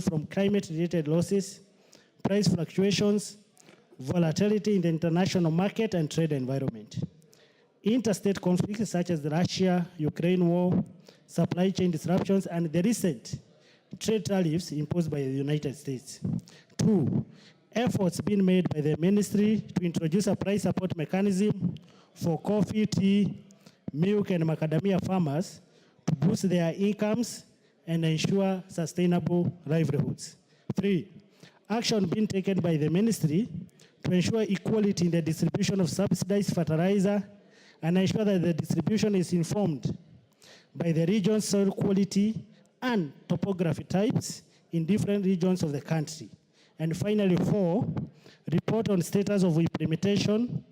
from climate-related losses, price fluctuations, volatility in the international market and trade environment. Interstate conflicts such as the Russia-Ukraine war, supply chain disruptions, and the recent trade tariffs imposed by the United States. 2, efforts being made by the ministry to introduce a price support mechanism for coffee, tea, milk, and macadamia farmers to boost their incomes and ensure sustainable livelihoods. 3, action being taken by the ministry to ensure equality in the distribution of subsidized fertilizer and ensure that the distribution is informed by the region's soil quality and topography types in different regions of the country. And finally, 4, report on status of implementation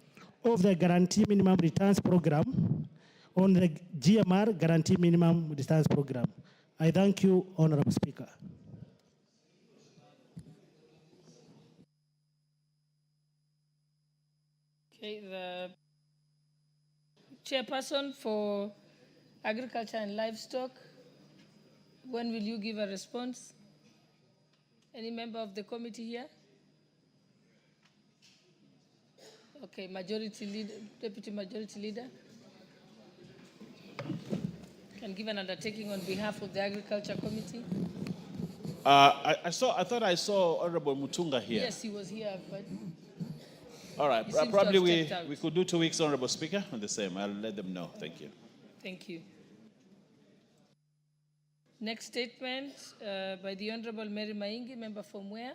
of the Guarantee Minimum Returns Program on the GMR Guarantee Minimum Returns Program. I thank you, Honorable Speaker. Okay, the chairperson for Agriculture and Livestock, when will you give a response? Any member of the committee here? Okay, Majority Leader, Deputy Majority Leader. Can give an undertaking on behalf of the Agriculture Committee. I thought I saw Honorable Mutunga here. Yes, he was here, but all right, probably we could do 2 weeks, Honorable Speaker, on the same. I'll let them know. Thank you. Thank you. Next statement by the Honorable Mary Maingi, member from where?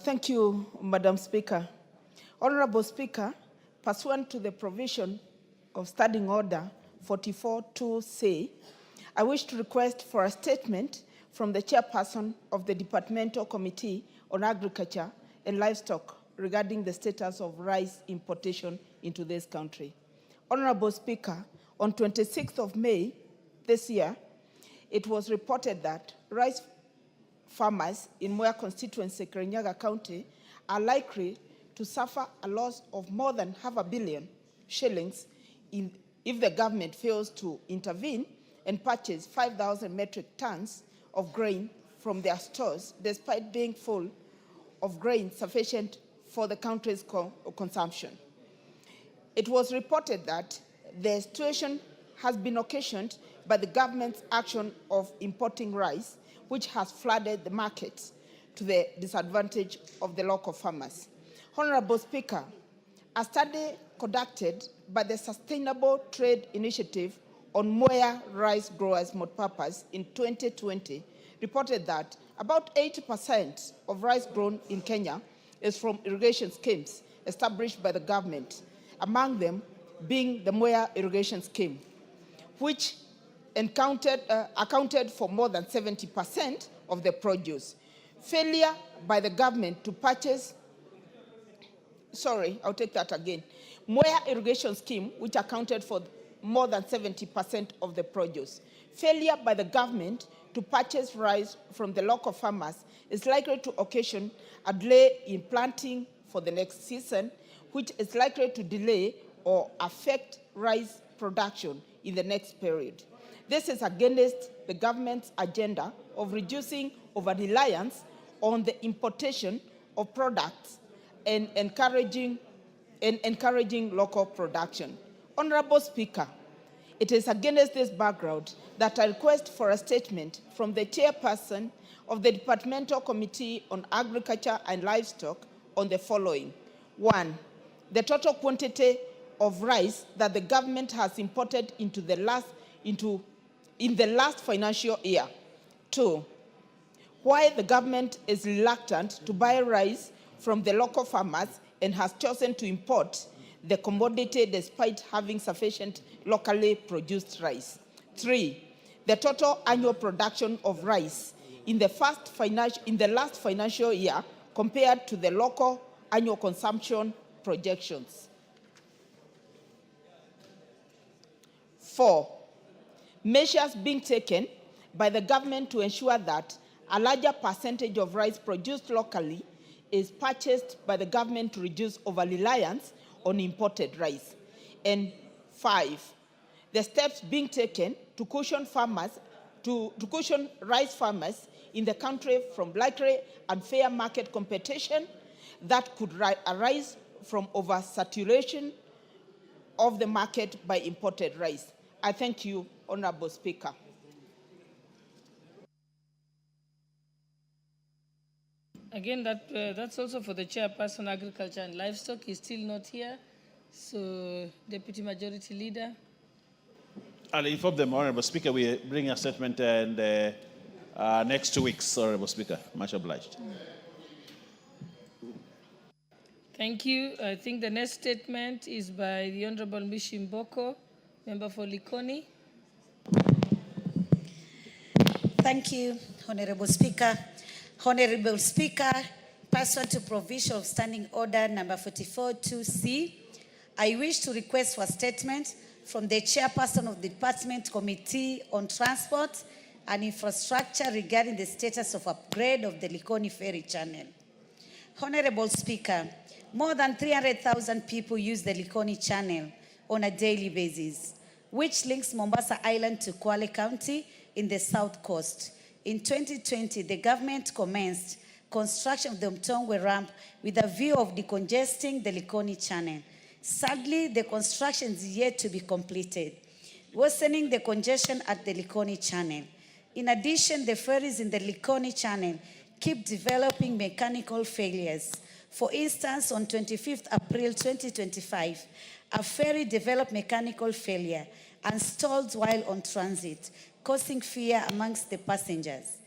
Thank you, Madam Speaker. Honorable Speaker, pursuant to the provision of Standing Order 44.2c, I wish to request for a statement from the chairperson of the Departmental Committee on Agriculture and Livestock regarding the status of rice importation into this country. Honorable Speaker, on 26th of May this year, it was reported that rice farmers in Mwea constituency, Kirinyaga County, are likely to suffer a loss of more than $500 million if the government fails to intervene and purchase 5,000 metric tons of grain from their stores, despite being full of grain sufficient for the country's consumption. It was reported that the situation has been occasioned by the government's action of importing rice, which has flooded the markets to the disadvantage of the local farmers. Honorable Speaker, a study conducted by the Sustainable Trade Initiative on Mwea rice growers' multipurpose in 2020 reported that about 80% of rice grown in Kenya is from irrigation schemes established by the government, among them being the Mwea irrigation scheme, which accounted for more than 70% of the produce. Failure by the government to purchase, Mwea irrigation scheme, which accounted for more than 70% of the produce. Failure by the government to purchase rice from the local farmers is likely to occasion a delay in planting for the next season, which is likely to delay or affect rice production in the next period. This is against the government's agenda of reducing over-reliance on the importation of products and encouraging local production. Honorable Speaker, it is against this background that I request for a statement from the chairperson of the Departmental Committee on Agriculture and Livestock on the following. 1, the total quantity of rice that the government has imported in the last financial year. 2, why the government is reluctant to buy rice from the local farmers and has chosen to import the commodity despite having sufficient locally produced rice. 3, the total annual production of rice in the last financial year compared to the local annual consumption projections. 4, measures being taken by the government to ensure that a larger percentage of rice produced locally is purchased by the government to reduce over-reliance on imported rice. And 5, the steps being taken to caution farmers, to caution rice farmers in the country from likely unfair market competition that could arise from oversaturation of the market by imported rice. I thank you, Honorable Speaker. Again, that's also for the chairperson, Agriculture and Livestock. He's still not here. So, Deputy Majority Leader. I'll inform them, Honorable Speaker, we bring a statement in the next 2 weeks, Honorable Speaker. Much obliged. Thank you. I think the next statement is by the Honorable Mishi Mboko, member for Likoni. Thank you, Honorable Speaker. Honorable Speaker, pursuant to provision of Standing Order number 44-2C, I wish to request for a statement from the Chairperson of the Department Committee on Transport and Infrastructure regarding the status of upgrade of the Likoni Ferry Channel. Honorable Speaker, more than 300,000 people use the Likoni Channel on a daily basis, which links Mombasa Island to Kwale County in the South Coast. In 2020, the government commenced construction of the Mtongwe ramp with a view of decongesting the Likoni Channel. Sadly, the construction is yet to be completed, worsening the congestion at the Likoni Channel. In addition, the ferries in the Likoni Channel keep developing mechanical failures. For instance, on 25th April 2025, a ferry developed mechanical failure and stalled while on transit, causing fear amongst the passengers.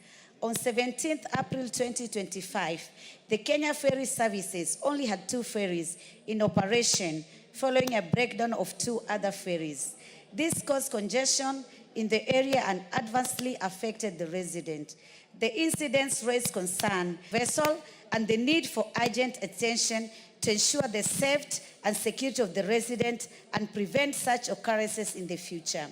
On 17th April 2025, the Kenya Ferry Services only had 2 ferries in operation following a breakdown of 2 other ferries. This caused congestion in the area and adversely affected the resident. The incidents raised concern vessel and the need for urgent attention to ensure the safety and security of the resident and prevent such occurrences in the future.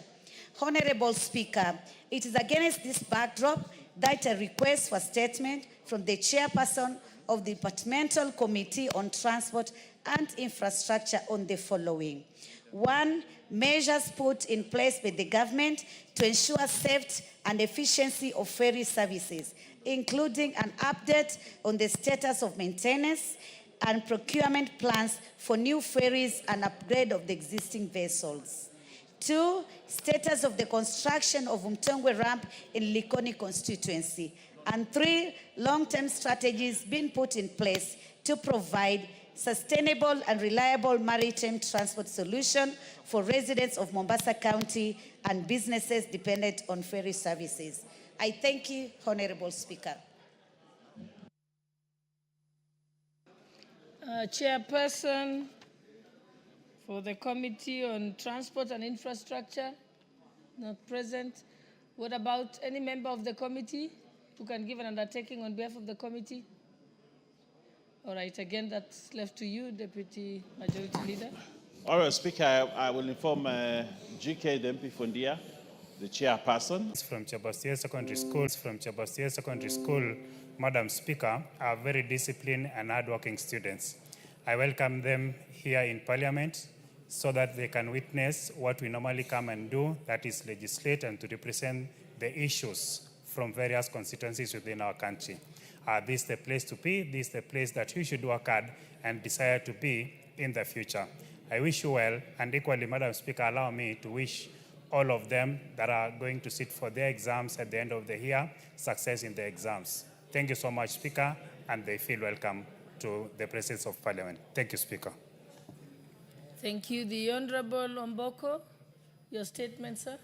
Honorable Speaker, it is against this backdrop that a request for statement from the Chairperson of the Departmental Committee on Transport and Infrastructure on the following. 1, measures put in place by the government to ensure safety and efficiency of ferry services, including an update on the status of maintenance and procurement plans for new ferries and upgrade of the existing vessels. 2, status of the construction of Mtongwe ramp in Likoni constituency. And 3, long-term strategies being put in place to provide sustainable and reliable maritime transport solution for residents of Mombasa County and businesses dependent on ferry services. I thank you, Honorable Speaker. Chairperson for the Committee on Transport and Infrastructure, not present. What about any member of the committee who can give an undertaking on behalf of the committee? All right, again, that's left to you, Deputy Majority Leader. All right, Speaker, I will inform GK Dempifundiyah, the chairperson. From Chebastia Secondary School, Madam Speaker, are very disciplined and hardworking students. I welcome them here in Parliament so that they can witness what we normally come and do, that is legislate and to represent the issues from various constituencies within our country. This is the place to be. This is the place that you should work hard and desire to be in the future. I wish you well, and equally, Madam Speaker, allow me to wish all of them that are going to sit for their exams at the end of the year success in the exams. Thank you so much, Speaker, and they feel welcome to the presence of Parliament. Thank you, Speaker. Thank you. The Honorable Omboko, your statement, sir.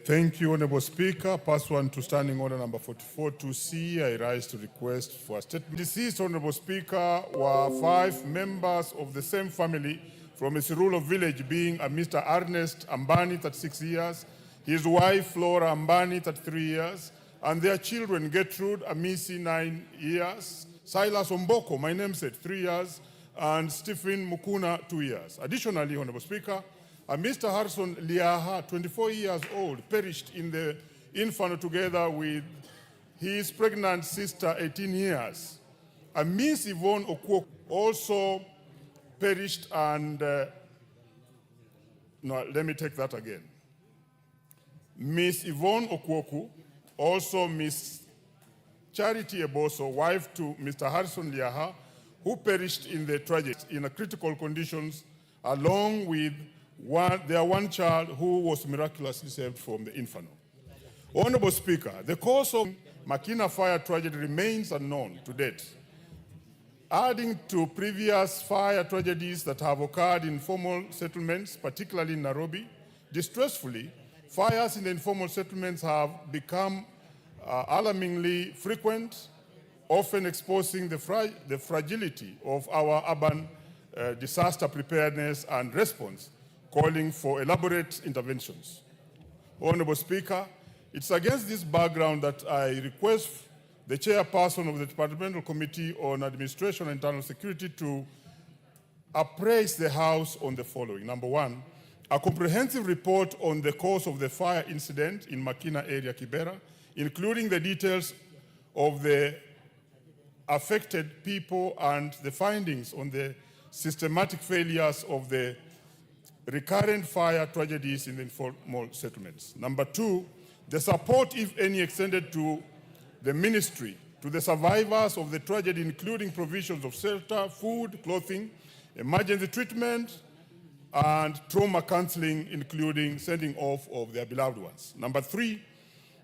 Thank you, Honorable Speaker. Pursuant to Standing Order number 44-2C, I rise to request for a statement. Deceased, Honorable Speaker, were 5 members of the same family from a Sirulo village, being a Mr. Ernest Ambani, 36 years, his wife, Flora Ambani, 33 years, and their children, Gertrude Amisi, 9 years, Silas Omboko, my namesake, 3 years, and Stephen Mukuna, 2 years. Additionally, Honorable Speaker, Mr. Harrison Liaha, 24 years old, perished in the Inferno together with his pregnant sister, 18 years. Miss Yvonne Okuo also perished, and No, let me take that again. Miss Yvonne Okwoku, also Miss Charity Eboso, wife to Mr. Harrison Liaha, who perished in the tragedy in critical conditions, along with their one child who was miraculously saved from the inferno. Honorable Speaker, the cause of Makina fire tragedy remains unknown to date. Adding to previous fire tragedies that have occurred in informal settlements, particularly in Nairobi, distressfully, fires in the informal settlements have become alarmingly frequent, often exposing the fragility of our urban disaster preparedness and response, calling for elaborate interventions. Honorable Speaker, it's against this background that I request the chairperson of the Departmental Committee on Administration and Internal Security to appraise the House on the following. Number one, a comprehensive report on the cause of the fire incident in Makina area, Kibera, including the details of the affected people and the findings on the systematic failures of the recurrent fire tragedies in the informal settlements. Number two, the support, if any, extended to the ministry to the survivors of the tragedy, including provisions of shelter, food, clothing, emergency treatment, and trauma counseling, including sending off of their beloved ones. Number three,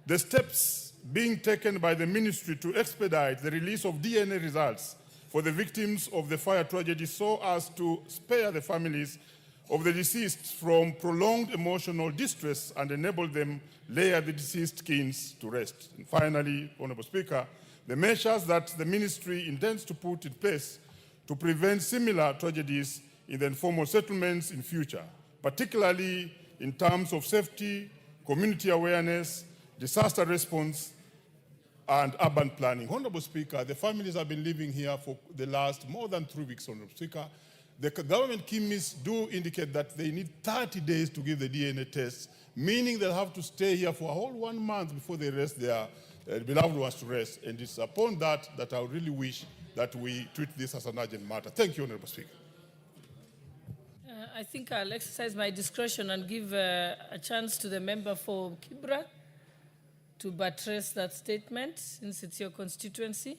the steps being taken by the ministry to expedite the release of DNA results for the victims of the fire tragedy so as to spare the families of the deceased from prolonged emotional distress and enable them lay the deceased kins to rest. And finally, Honorable Speaker, the measures that the ministry intends to put in place to prevent similar tragedies in the informal settlements in future, particularly in terms of safety, community awareness, disaster response, and urban planning. Honorable Speaker, the families have been living here for the last more than 3 weeks, Honorable Speaker. The government chemists do indicate that they need 30 days to give the DNA tests, meaning they'll have to stay here for a whole 1 month before they rest their beloved ones to rest. And it's upon that that I really wish that we treat this as an urgent matter. Thank you, Honorable Speaker. I think I'll exercise my discretion and give a chance to the member for Kibera to buttress that statement, since it's your constituency.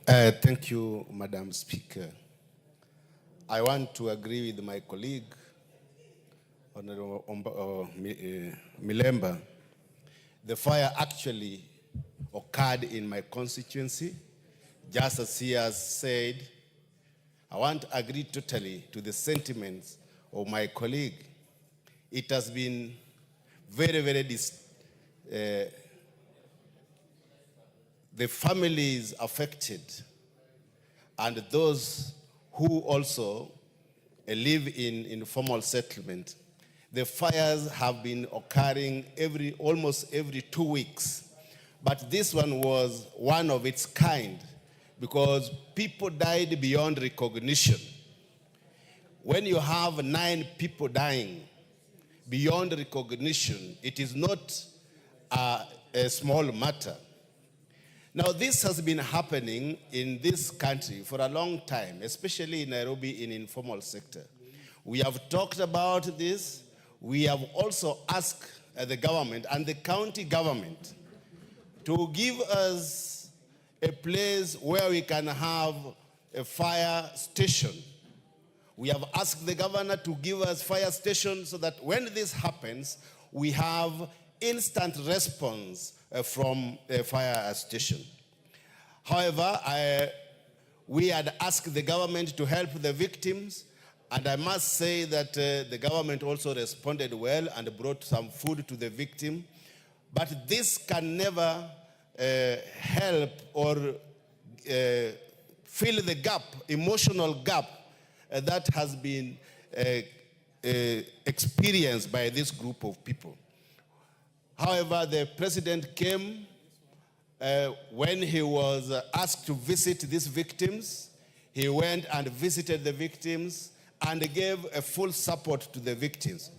Thank you, Madam Speaker. I want to agree with my colleague, Honorable Milemba. The fire actually occurred in my constituency. Just as he has said, I want to agree totally to the sentiments of my colleague. It has been very, very the families affected and those who also live in informal settlement. The fires have been occurring almost every 2 weeks. But this one was one of its kind because people died beyond recognition. When you have 9 people dying beyond recognition, it is not a small matter. Now, this has been happening in this country for a long time, especially in Nairobi in informal sector. We have talked about this. We have also asked the government and the county government to give us a place where we can have a fire station. We have asked the governor to give us fire stations so that when this happens, we have instant response from a fire station. However, we had asked the government to help the victims, and I must say that the government also responded well and brought some food to the victim. But this can never help or fill the gap, emotional gap that has been experienced by this group of people. However, the president came when he was asked to visit these victims. He went and visited the victims and gave a full support to the victims.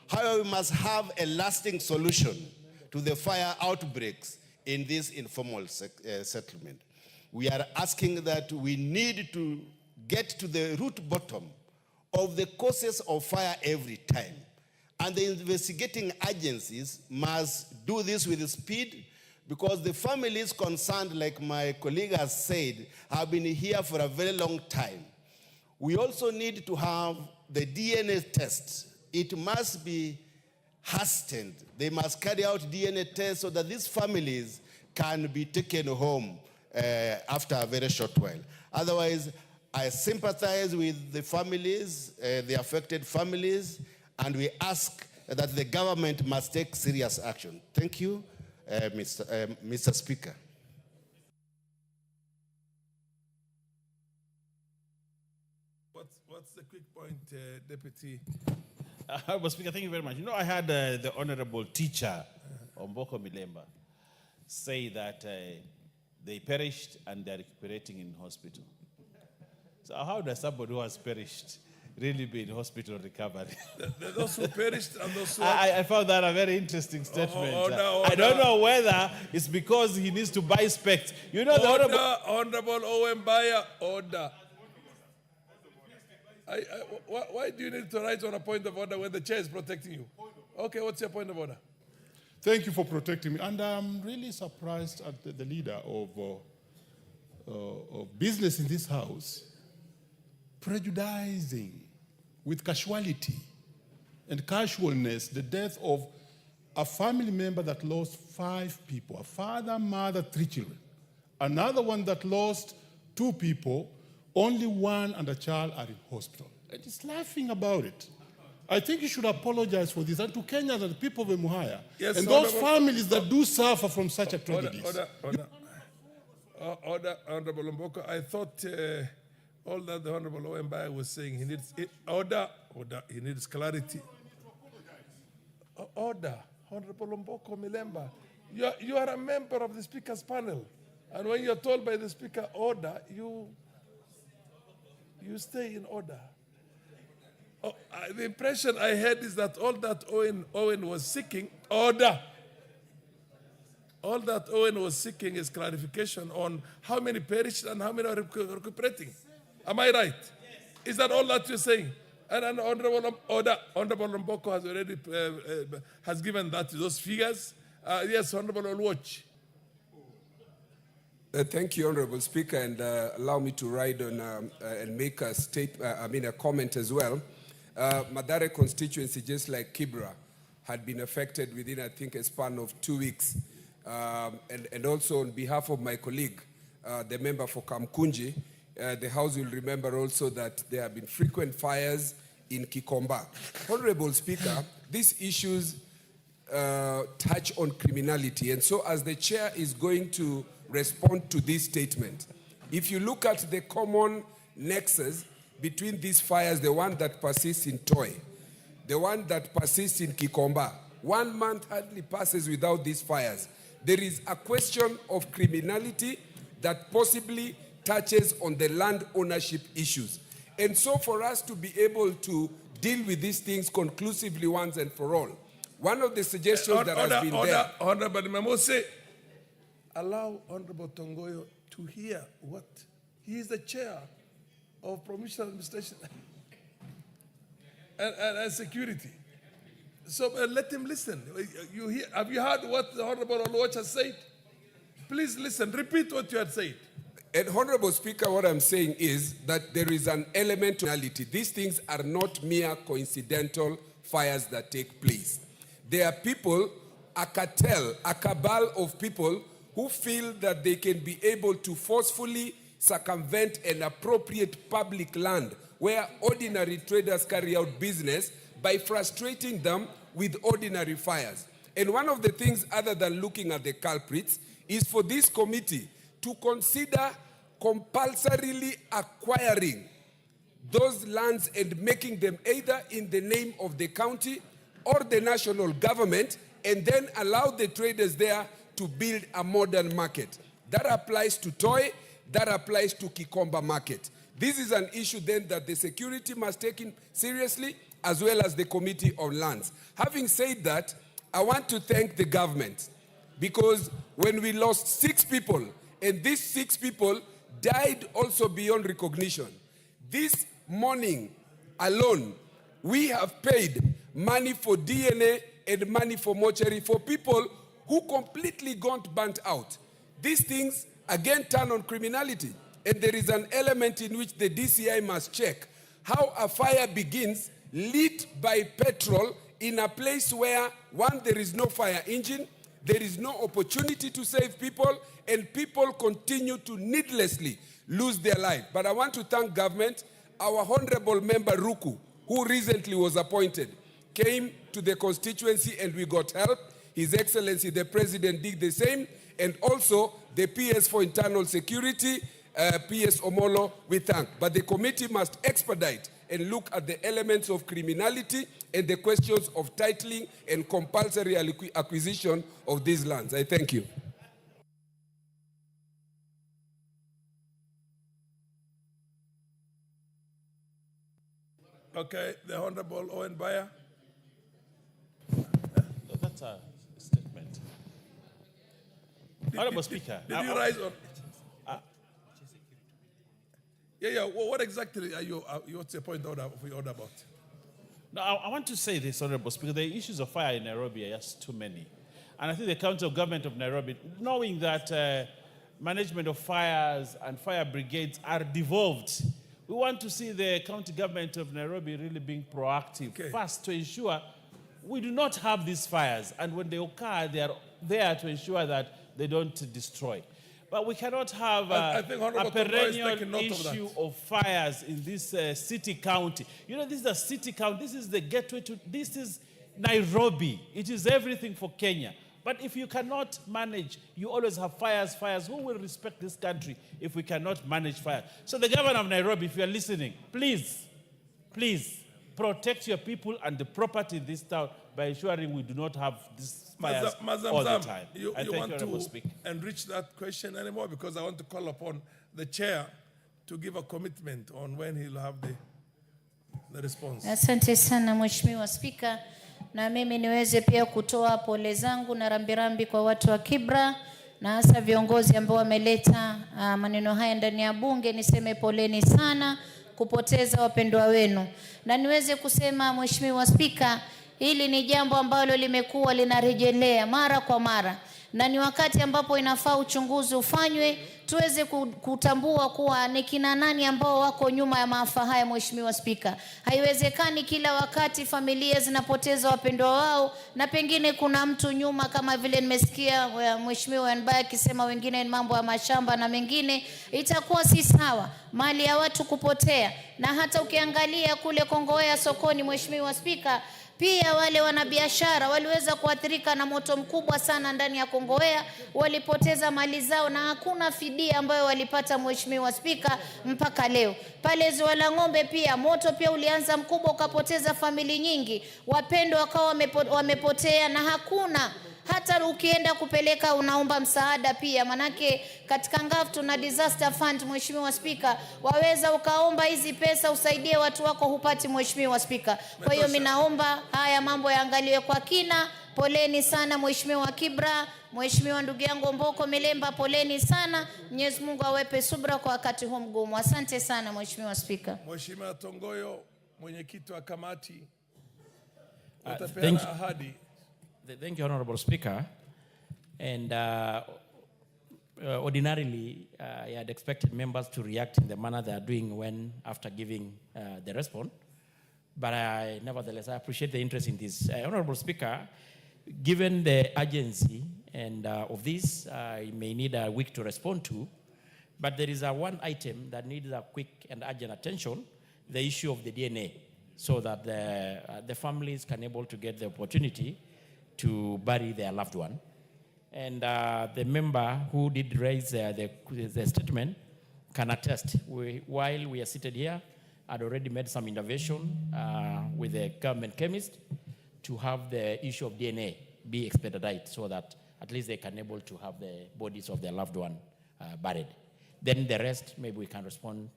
However, we must have a lasting solution to the fire outbreaks in this informal settlement. We are asking that we need to get to the root bottom of the causes of fire every time. And the investigating agencies must do this with speed, because the families concerned, like my colleague has said, have been here for a very long time. We also need to have the DNA test. It must be hastened. They must carry out DNA tests so that these families can be taken home after a very short while. Otherwise, I sympathize with the families, the affected families, and we ask that the government must take serious action. Thank you, Mr. Speaker. What's the quick point, Deputy? Honorable Speaker, thank you very much. You know, I had the Honorable Teacher Omboko Milemba say that they perished and they're recuperating in hospital. So how does somebody who has perished really be in hospital recovery? Those who perished and those who... I found that a very interesting statement. Order. I don't know whether it's because he needs to buy specs. You know, the Honorable Owen Baya, order. Why do you need to write on a point of order when the chair is protecting you? Okay, what's your point of order? Thank you for protecting me. And I'm really surprised at the leader of business in this house prejudicing with casualty and casualness the death of a family member that lost 5 people, a father, mother, 3 children. Another one that lost 2 people, only 1 and a child are in hospital. And he's laughing about it. I think you should apologize for this, and to Kenyans and the people of Emuhaya, Yes, and those families that do suffer from such a tragedy. Order, Honorable Mboko. I thought all that the Honorable Owenbai was saying, he needs order, he needs clarity. Order, Honorable Mboko Milemba. You are a member of the Speaker's panel, and when you're told by the Speaker order, you stay in order. The impression I had is that all that Owen was seeking, order. All that Owen was seeking is clarification on how many perished and how many are recuperating. Am I right? Is that all that you're saying? And Honorable Mboko has already has given those figures. Yes, Honorable Olwatch. Thank you, Honorable Speaker, and allow me to ride on and make a a comment as well. Madare constituency, just like Kibera, had been affected within, I think, a span of 2 weeks. And also on behalf of my colleague, the member for Kamkunji, the House will remember also that there have been frequent fires in Gikomba. Honorable Speaker, these issues touch on criminality, and so as the chair is going to respond to this statement, if you look at the common nexus between these fires, the one that persists in Toi, the one that persists in Gikomba, 1 month hardly passes without these fires. There is a question of criminality that possibly touches on the land ownership issues. And so for us to be able to deal with these things conclusively once and for all, one of the suggestions that has been there... Honorable Mamose, allow Honorable Tongoyo to hear what... He is the chair of Provincial Administration and Security. So let him listen. Have you heard what the Honorable Olwatch has said? Please listen. Repeat what you had said. And Honorable Speaker, what I'm saying is that there is an element of reality. These things are not mere coincidental fires that take place. There are people, a cartel, a cabal of people who feel that they can be able to forcefully circumvent an appropriate public land where ordinary traders carry out business by frustrating them with ordinary fires. And one of the things, other than looking at the culprits, is for this committee to consider compulsorily acquiring those lands and making them either in the name of the county or the national government, and then allow the traders there to build a modern market. That applies to Toi, that applies to Gikomba market. This is an issue then that the security must take in seriously, as well as the Committee on Lands. Having said that, I want to thank the government, because when we lost 6 people, and these 6 people died also beyond recognition, this morning, alone, we have paid money for DNA and money for mortuary for people who completely got burnt out. These things again turn on criminality. And there is an element in which the DCI must check how a fire begins lit by petrol in a place where, one, there is no fire engine, there is no opportunity to save people, and people continue to needlessly lose their life. But I want to thank government. Our honorable member Ruku, who recently was appointed, came to the constituency and we got help. His Excellency the President did the same, and also the PS for Internal Security, PS Omolo, we thank. But the committee must expedite and look at the elements of criminality and the questions of titling and compulsory acquisition of these lands. I thank you. Okay, the Honorable Owen Bayer. That's a statement. Honorable Speaker. Did you rise on? Yeah. What exactly are you? What's your point of order about? No, I want to say this, Honorable Speaker. The issues of fire in Nairobi are just too many. And I think the County of Government of Nairobi, knowing that management of fires and fire brigades are devolved, we want to see the County Government of Nairobi really being proactive first to ensure we do not have these fires. And when they occur, they are there to ensure that they don't destroy. But we cannot have a perennial issue of fires in this city county. You know, this is a city county. This is the gateway to, this is Nairobi. It is everything for Kenya. But if you cannot manage, you always have fires. Who will respect this country if we cannot manage fire? So the governor of Nairobi, if you are listening, please protect your people and the property in this town by ensuring we do not have these fires all the time. You want to enrich that question anymore? Because I want to call upon the chair to give a commitment on when he'll have the response. Asante sana Mheshimiwa Spika, na mimi niweze pia kutoa pole zangu na rambirambi kwa watu wa Kibera na hasa viongozi ambao wameleta maneno haya ndani ya bunge. Niseme poleni sana kupoteza wapendwa wenu, na niweze kusema Mheshimiwa Spika, hili ni jambo ambalo limekuwa linarejelea mara kwa mara, na ni wakati ambapo inafaa uchunguzi ufanywe tuweze kutambua kuwa ni kina nani ambao wako nyuma ya maafa haya. Mheshimiwa Spika, haiwezekani kila wakati familia zinapoteza wapendwa wao na pengine kuna mtu nyuma, kama vile nimesikia Mheshimiwa Nbaya akisema wengine ni mambo ya mashamba na mengine. Itakuwa si sawa mali ya watu kupotea. Na hata ukiangalia kule Kongowea sokoni, Mheshimiwa Spika, pia wale wanabiashara waliweza kuathirika na moto mkubwa sana ndani ya Kongowea, walipoteza mali zao na hakuna fidia ambayo walipata Mheshimiwa Spika mpaka leo. Pale Ziwa la Ng'ombe pia moto pia ulianza mkubwa ukapoteza famili nyingi, wapendwa wakawa wamepotea na hakuna hata ukienda kupeleka unaomba msaada pia, manake katika ngafu tuna disaster fund. Mheshimiwa Spika, waweza ukaomba hizi pesa usaidie watu wako, hupati Mheshimiwa Spika. Kwa hiyo mimi naomba haya mambo yaangaliwe kwa kina. Poleni sana Mheshimiwa Kibera, Mheshimiwa ndugu yangu Mboko Milemba, poleni sana. Mwenyezi Mungu awepe subra kwa wakati huu mgumu. Asante sana Mheshimiwa Spika. Mheshimiwa Tongoyo, mwenyekiti wa kamati, utapeana ahadi. Thank you, Honorable Speaker. And ordinarily, I had expected members to react in the manner they are doing after giving the response. But nevertheless, I appreciate the interest in this. Honorable Speaker, given the urgency of this, I may need a week to respond to. But there is one item that needs a quick and urgent attention: the issue of the DNA, so that the families can able to get the opportunity to bury their loved one. And the member who did raise the statement can attest. While we are seated here, I'd already made some intervention with the government chemist to have the issue of DNA be expedited so that at least they can able to have the bodies of their loved one buried. Then the rest, maybe we can respond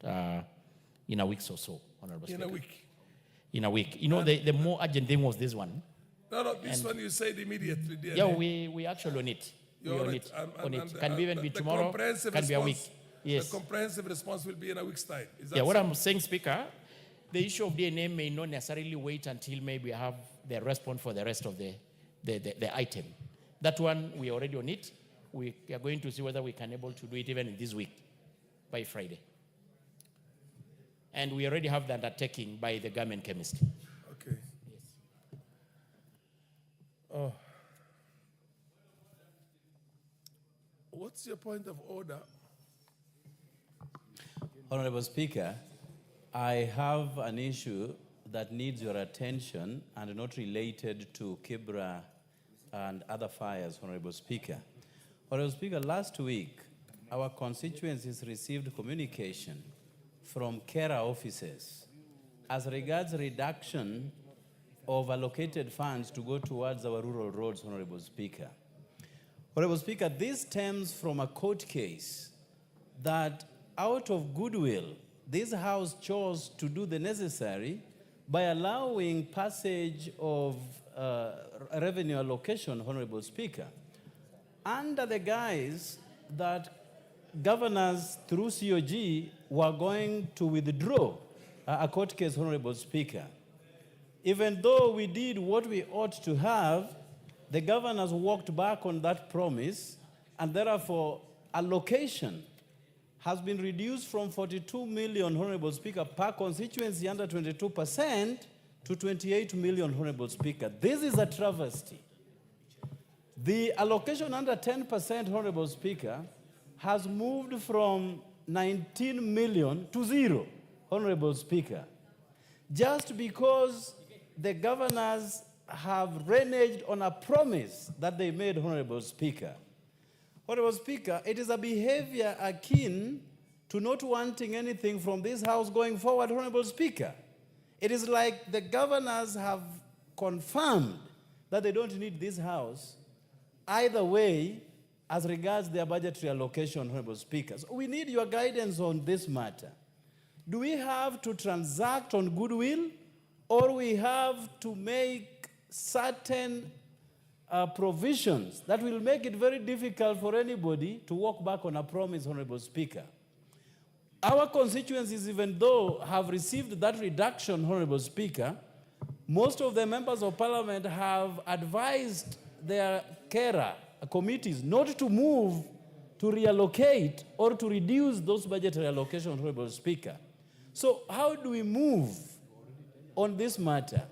in a week or so, Honorable Speaker. In a week? In a week. You know, the more urgent thing was this one. No, this one you said immediately. DNA. Yeah, we actually on it. We're on it. Can be even be tomorrow, can be a week. Yes. The comprehensive response will be in a week's time. Yeah, what I'm saying, Speaker, the issue of DNA may not necessarily wait until maybe we have the response for the rest of the item. That one, we are already on it. We are going to see whether we can able to do it even in this week, by Friday. And we already have the undertaking by the government chemist. Okay. Yes. Oh. What's your point of order? Honorable Speaker, I have an issue that needs your attention and not related to Kibera and other fires, Honorable Speaker. Honorable Speaker, last week, our constituencies received communication from carer officers as regards reduction of allocated funds to go towards our rural roads, Honorable Speaker. Honorable Speaker, this stems from a court case that out of goodwill, this House chose to do the necessary by allowing passage of revenue allocation, Honorable Speaker, under the guise that governors through COG were going to withdraw a court case, Honorable Speaker. Even though we did what we ought to have, the governors walked back on that promise, and therefore allocation has been reduced from 42 million, Honorable Speaker, per constituency under 22% to 28 million, Honorable Speaker. This is a travesty. The allocation under 10%, Honorable Speaker, has moved from 19 million to 0, Honorable Speaker, just because the governors have reneged on a promise that they made, Honorable Speaker. Honorable Speaker, it is a behavior akin to not wanting anything from this House going forward, Honorable Speaker. It is like the governors have confirmed that they don't need this House either way as regards their budgetary allocation, Honorable Speaker. So we need your guidance on this matter. Do we have to transact on goodwill, or we have to make certain provisions that will make it very difficult for anybody to walk back on a promise, Honorable Speaker? Our constituencies, even though have received that reduction, Honorable Speaker, most of the members of Parliament have advised their carer committees not to move to reallocate or to reduce those budgetary allocations, Honorable Speaker. So how do we move on this matter?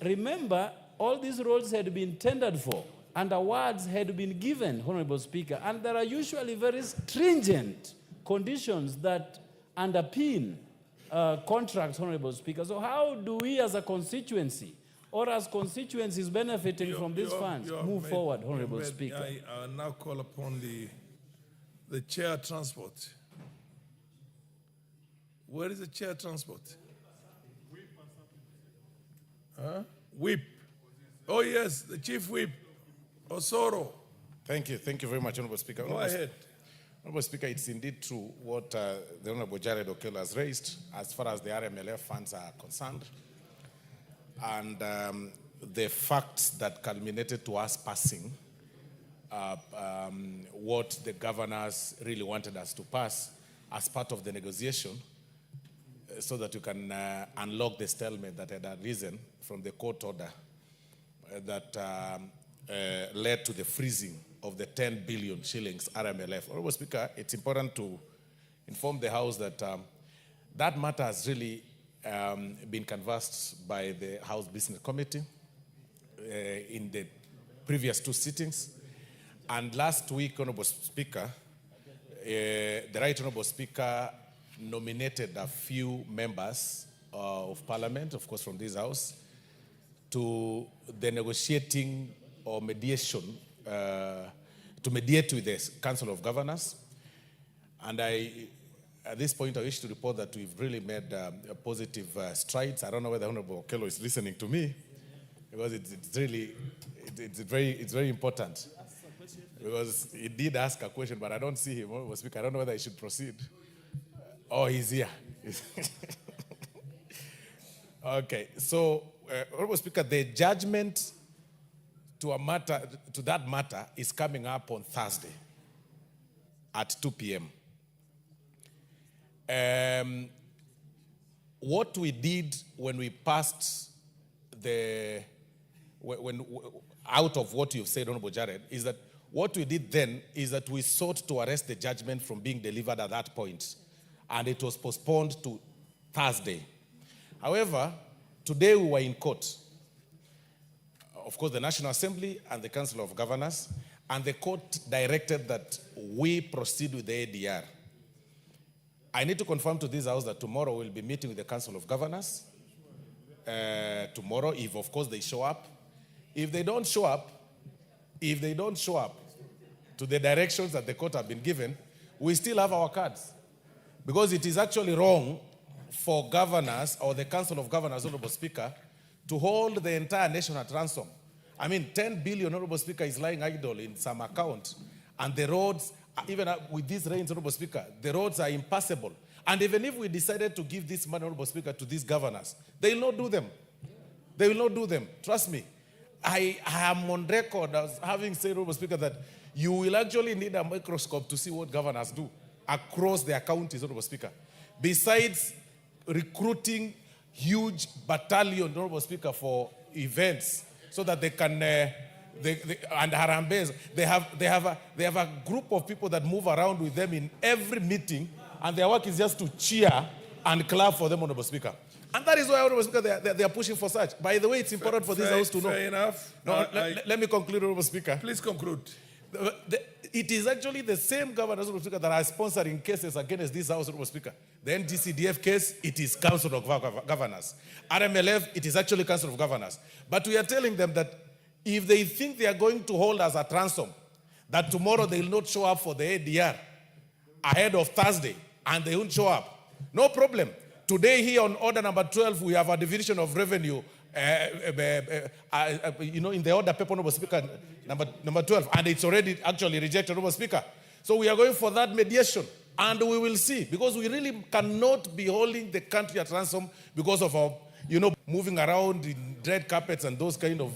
Remember, all these roles had been tendered for and awards had been given, Honorable Speaker, and there are usually very stringent conditions that underpin contracts, Honorable Speaker. So how do we as a constituency or as constituencies benefiting from these funds move forward, Honorable Speaker? I now call upon the chair transport. Where is the chair transport? Huh? Whip. Oh yes, the chief whip, Osoro. Thank you very much, Honorable Speaker. Go ahead. Honorable Speaker, it's indeed true what the Honorable Jared Okello has raised as far as the RMLF funds are concerned. And the facts that culminated to us passing what the governors really wanted us to pass as part of the negotiation so that you can unlock the stalemate that had arisen from the court order that led to the freezing of the 10 billion shillings RMLF. Honorable Speaker, it's important to inform the House that that matter has really been canvassed by the House Business Committee in the previous two sittings. And last week, Honorable Speaker, the Right Honorable Speaker nominated a few members of Parliament, of course from this House, to the negotiating or mediation, to mediate with the Council of Governors. And at this point, I wish to report that we've really made positive strides. I don't know whether Honorable Okello is listening to me, because it's very important. Because he did ask a question, but I don't see him, Honorable Speaker. I don't know whether I should proceed. Oh, he's here. Okay, so Honorable Speaker, the judgment to that matter is coming up on Thursday at 2 p.m. what we did when we passed out of what you've said, Honorable Jared, is that what we did then is that we sought to arrest the judgment from being delivered at that point, and it was postponed to Thursday. However, today we were in court. Of course, the National Assembly and the Council of Governors, and the court directed that we proceed with the ADR. I need to confirm to this House that tomorrow we'll be meeting with the Council of Governors. Tomorrow, if of course they show up. If they don't show up to the directions that the court have been given, we still have our cards. Because it is actually wrong for governors or the Council of Governors, Honorable Speaker, to hold the entire nation at ransom. I mean, 10 billion, Honorable Speaker, is lying idle in some account. And the roads, even with these rains, Honorable Speaker, the roads are impassable. And even if we decided to give this money, Honorable Speaker, to these governors, they will not do them. They will not do them. Trust me. I am on record as having said, Honorable Speaker, that you will actually need a microscope to see what governors do across their counties, Honorable Speaker. Besides recruiting huge battalion, Honorable Speaker, for events so that they can, and Harambes, they have a group of people that move around with them in every meeting, and their work is just to cheer and clap for them, Honorable Speaker. And that is why, Honorable Speaker, they are pushing for such. By the way, it's important for this House to know. Fair enough. No, let me conclude, Honorable Speaker. Please conclude. It is actually the same governors, Honorable Speaker, that are sponsoring cases against this House, Honorable Speaker. The NGCDF case, it is Council of Governors. RMLF, it is actually Council of Governors. But we are telling them that if they think they are going to hold us at ransom, that tomorrow they will not show up for the ADR ahead of Thursday, and they won't show up, no problem. Today here on order number 12, we have a division of revenue, in the order paper, Honorable Speaker, number 12, and it's already actually rejected, Honorable Speaker. So we are going for that mediation, and we will see, because we really cannot be holding the country at ransom because of our, moving around in red carpets and those kind of...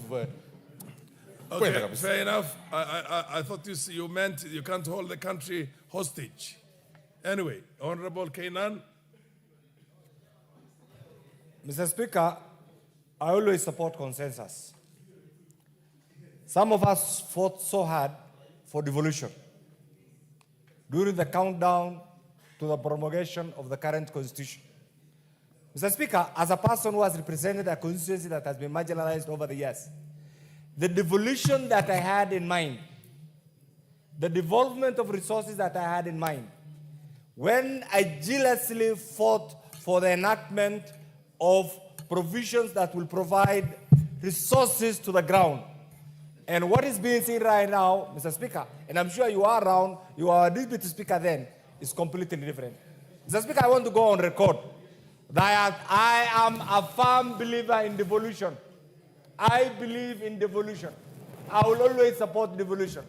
Okay, fair enough. I thought you meant you can't hold the country hostage. Anyway, Honorable Kainan. Mr. Speaker, I always support consensus. Some of us fought so hard for devolution during the countdown to the promulgation of the current constitution. Mr. Speaker, as a person who has represented a constituency that has been marginalized over the years, the devolution that I had in mind, the devolvement of resources that I had in mind, when I jealously fought for the enactment of provisions that will provide resources to the ground. And what is being seen right now, Mr. Speaker, and I'm sure you are around, you are a deputy speaker then, is completely different. Mr. Speaker, I want to go on record that I am a firm believer in devolution. I believe in devolution. I will always support devolution.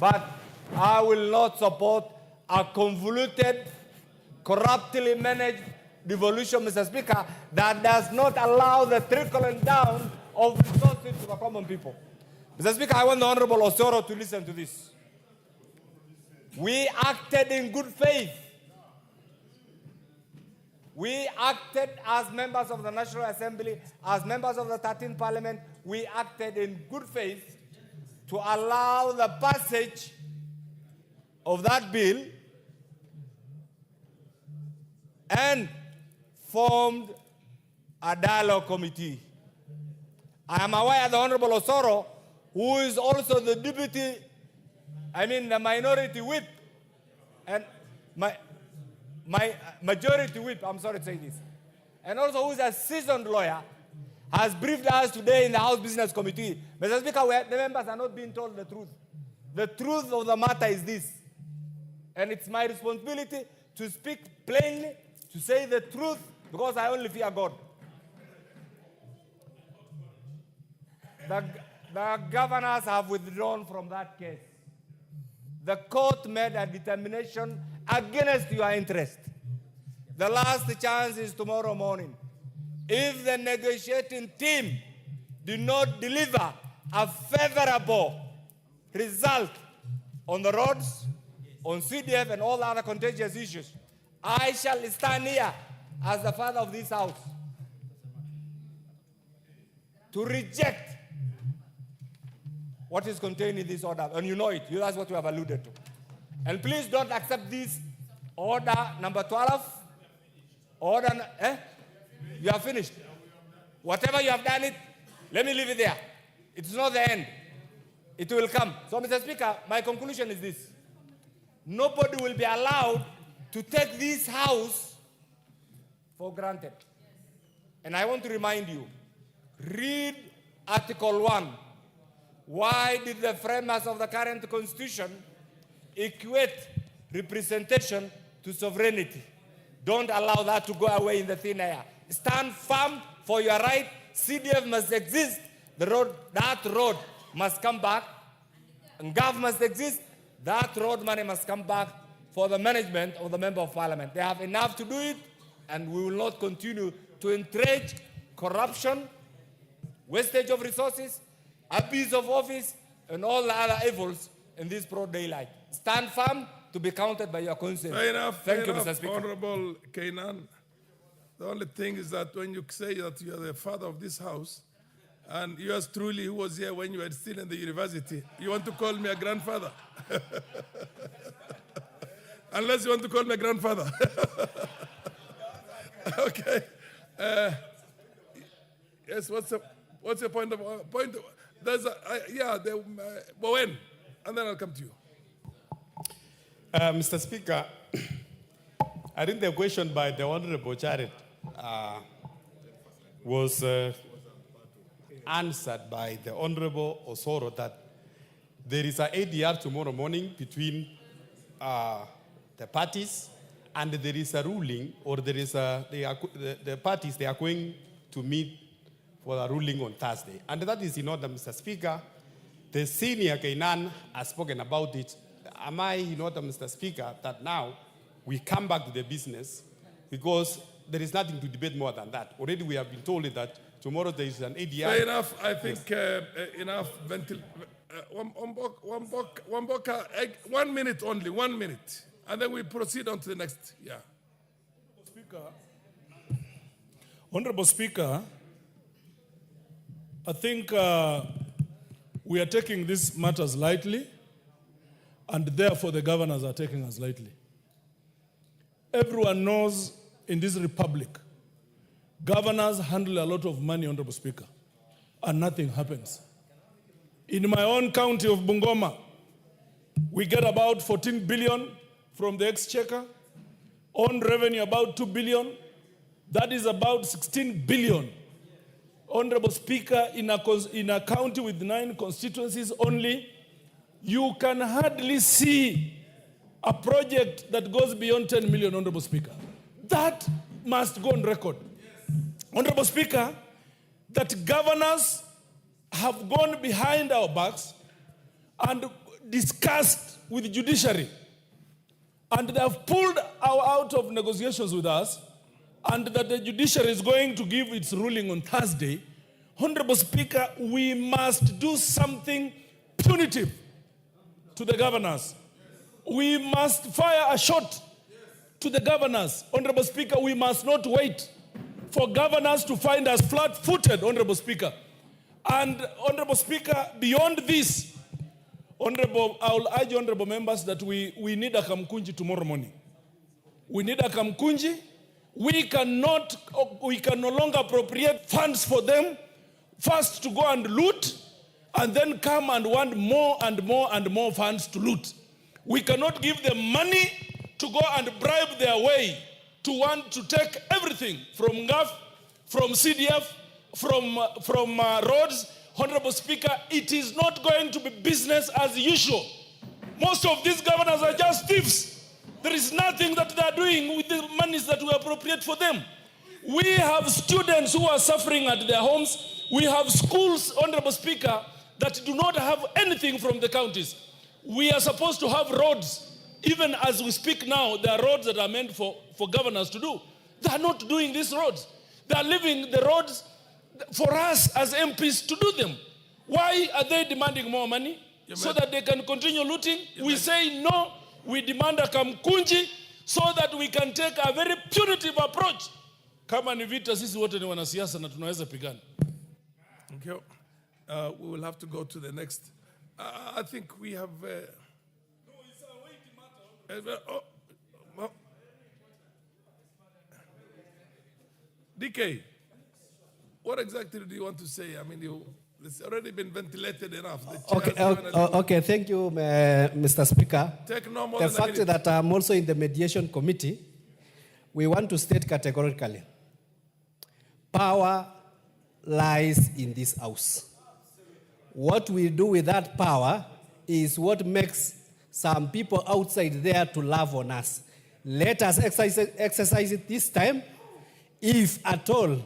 But I will not support a convoluted, corruptly managed devolution, Mr. Speaker, that does not allow the trickling down of resources to the common people. Mr. Speaker, I want the Honorable Osoro to listen to this. We acted in good faith. We acted as members of the National Assembly, as members of the 13th Parliament. We acted in good faith to allow the passage of that bill and formed a dialogue committee. I am aware the Honorable Osoro, who is also the the minority whip, and my majority whip, I'm sorry to say this, and also who is a seasoned lawyer, has briefed us today in the House Business Committee. Mr. Speaker, the members are not being told the truth. The truth of the matter is this, and it's my responsibility to speak plainly, to say the truth, because I only fear God. The governors have withdrawn from that case. The court made a determination against your interest. The last chance is tomorrow morning. If the negotiating team do not deliver a favorable result on the roads, on CDF and all other contentious issues, I shall stand here as the father of this house, to reject what is contained in this order. And you know it. That's what we have alluded to. And please don't accept this order number 12. You have finished. Whatever you have done it, let me leave it there. It's not the end. It will come. So, Mr. Speaker, my conclusion is this. Nobody will be allowed to take this house for granted. And I want to remind you, read Article 1. Why did the framers of the current constitution equate representation to sovereignty? Don't allow that to go away in the thin air. Stand firm for your right. CDF must exist. That road must come back. And GAV must exist. That road money must come back for the management of the Member of Parliament. They have enough to do it, and we will not continue to entrench corruption, wastage of resources, abuse of office, and all the other evils in this broad daylight. Stand firm to be counted by your conscience. Fair enough. Thank you, enough, Mr. Speaker. Honorable Kainan. The only thing is that when you say that you are the father of this house, and yours truly, who was here when you were still in the university, you want to call me a grandfather? Unless you want to call me a grandfather. Okay. Yes, what's your point of there's when? And then I'll come to you. Mr. Speaker, I think the question by the Honorable Jared was answered by the Honorable Osoro that there is an ADR tomorrow morning between the parties, and there is a ruling, or there is the parties, they are going to meet for a ruling on Thursday. And that is in order, Mr. Speaker. The senior Kainan has spoken about it. Am I in order, Mr. Speaker, that now we come back to the business, because there is nothing to debate more than that. Already we have been told that tomorrow there is an ADR. Fair enough. I think enough. 1 minute only, 1 minute. And then we proceed on to the next. Yeah. Honorable Speaker, I think we are taking these matters lightly, and therefore the governors are taking us lightly. Everyone knows in this republic, governors handle a lot of money, Honorable Speaker, and nothing happens. In my own county of Bungoma, we get about 14 billion from the exchequer, own revenue about 2 billion. That is about 16 billion. Honorable Speaker, in a county with 9 constituencies only, you can hardly see a project that goes beyond 10 million, Honorable Speaker. That must go on record. Honorable Speaker, that governors have gone behind our backs and discussed with the judiciary, and they have pulled out of negotiations with us, and that the judiciary is going to give its ruling on Thursday. Honorable Speaker, we must do something punitive to the governors. We must fire a shot to the governors. Honorable Speaker, we must not wait for governors to find us flat-footed, Honorable Speaker. And Honorable Speaker, beyond this, I will urge honorable members that we need a Kamkunji tomorrow morning. We need a Kamkunji. We can no longer appropriate funds for them, first to go and loot, and then come and want more and more and more funds to loot. We cannot give them money to go and bribe their way to want to take everything from GAF, from CDF, from roads. Honorable Speaker, it is not going to be business as usual. Most of these governors are just thieves. There is nothing that they are doing with the monies that we appropriate for them. We have students who are suffering at their homes. We have schools, Honorable Speaker, that do not have anything from the counties. We are supposed to have roads. Even as we speak now, there are roads that are meant for governors to do. They are not doing these roads. They are leaving the roads for us as MPs to do them. Why are they demanding more money? So that they can continue looting? We say no. We demand a Kamkunji so that we can take a very punitive approach Kama ni vita, sisi wote ni wanasiasa na tunaweza pigana. Okay. We will have to go to the next. I think we have. No, it's a weighty matter. DK, what exactly do you want to say? I mean, it's already been ventilated enough. Okay, thank you, Mr. Speaker. Take no more the than a fact minute. that I'm also in the mediation committee, we want to state categorically, power lies in this house. What we do with that power is what makes some people outside there to love on us. Let us exercise it this time. If at all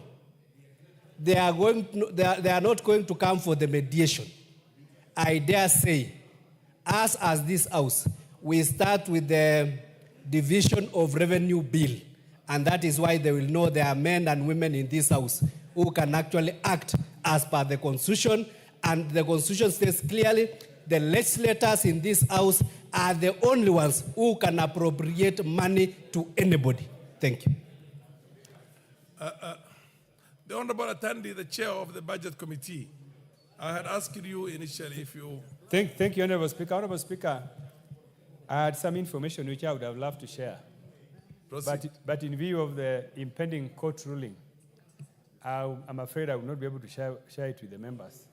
they are not going to come for the mediation, I dare say, us as this house, we start with the division of revenue bill. And that is why they will know there are men and women in this house who can actually act as per the Constitution. And the Constitution says clearly, the legislators in this house are the only ones who can appropriate money to anybody. Thank you. The Honorable Attendee, the chair of the Budget Committee, I had asked you initially if you... Thank you, Honorable Speaker. Honorable Speaker, I had some information which I would have loved to share. But in view of the impending court ruling, I'm afraid I will not be able to share it with the members.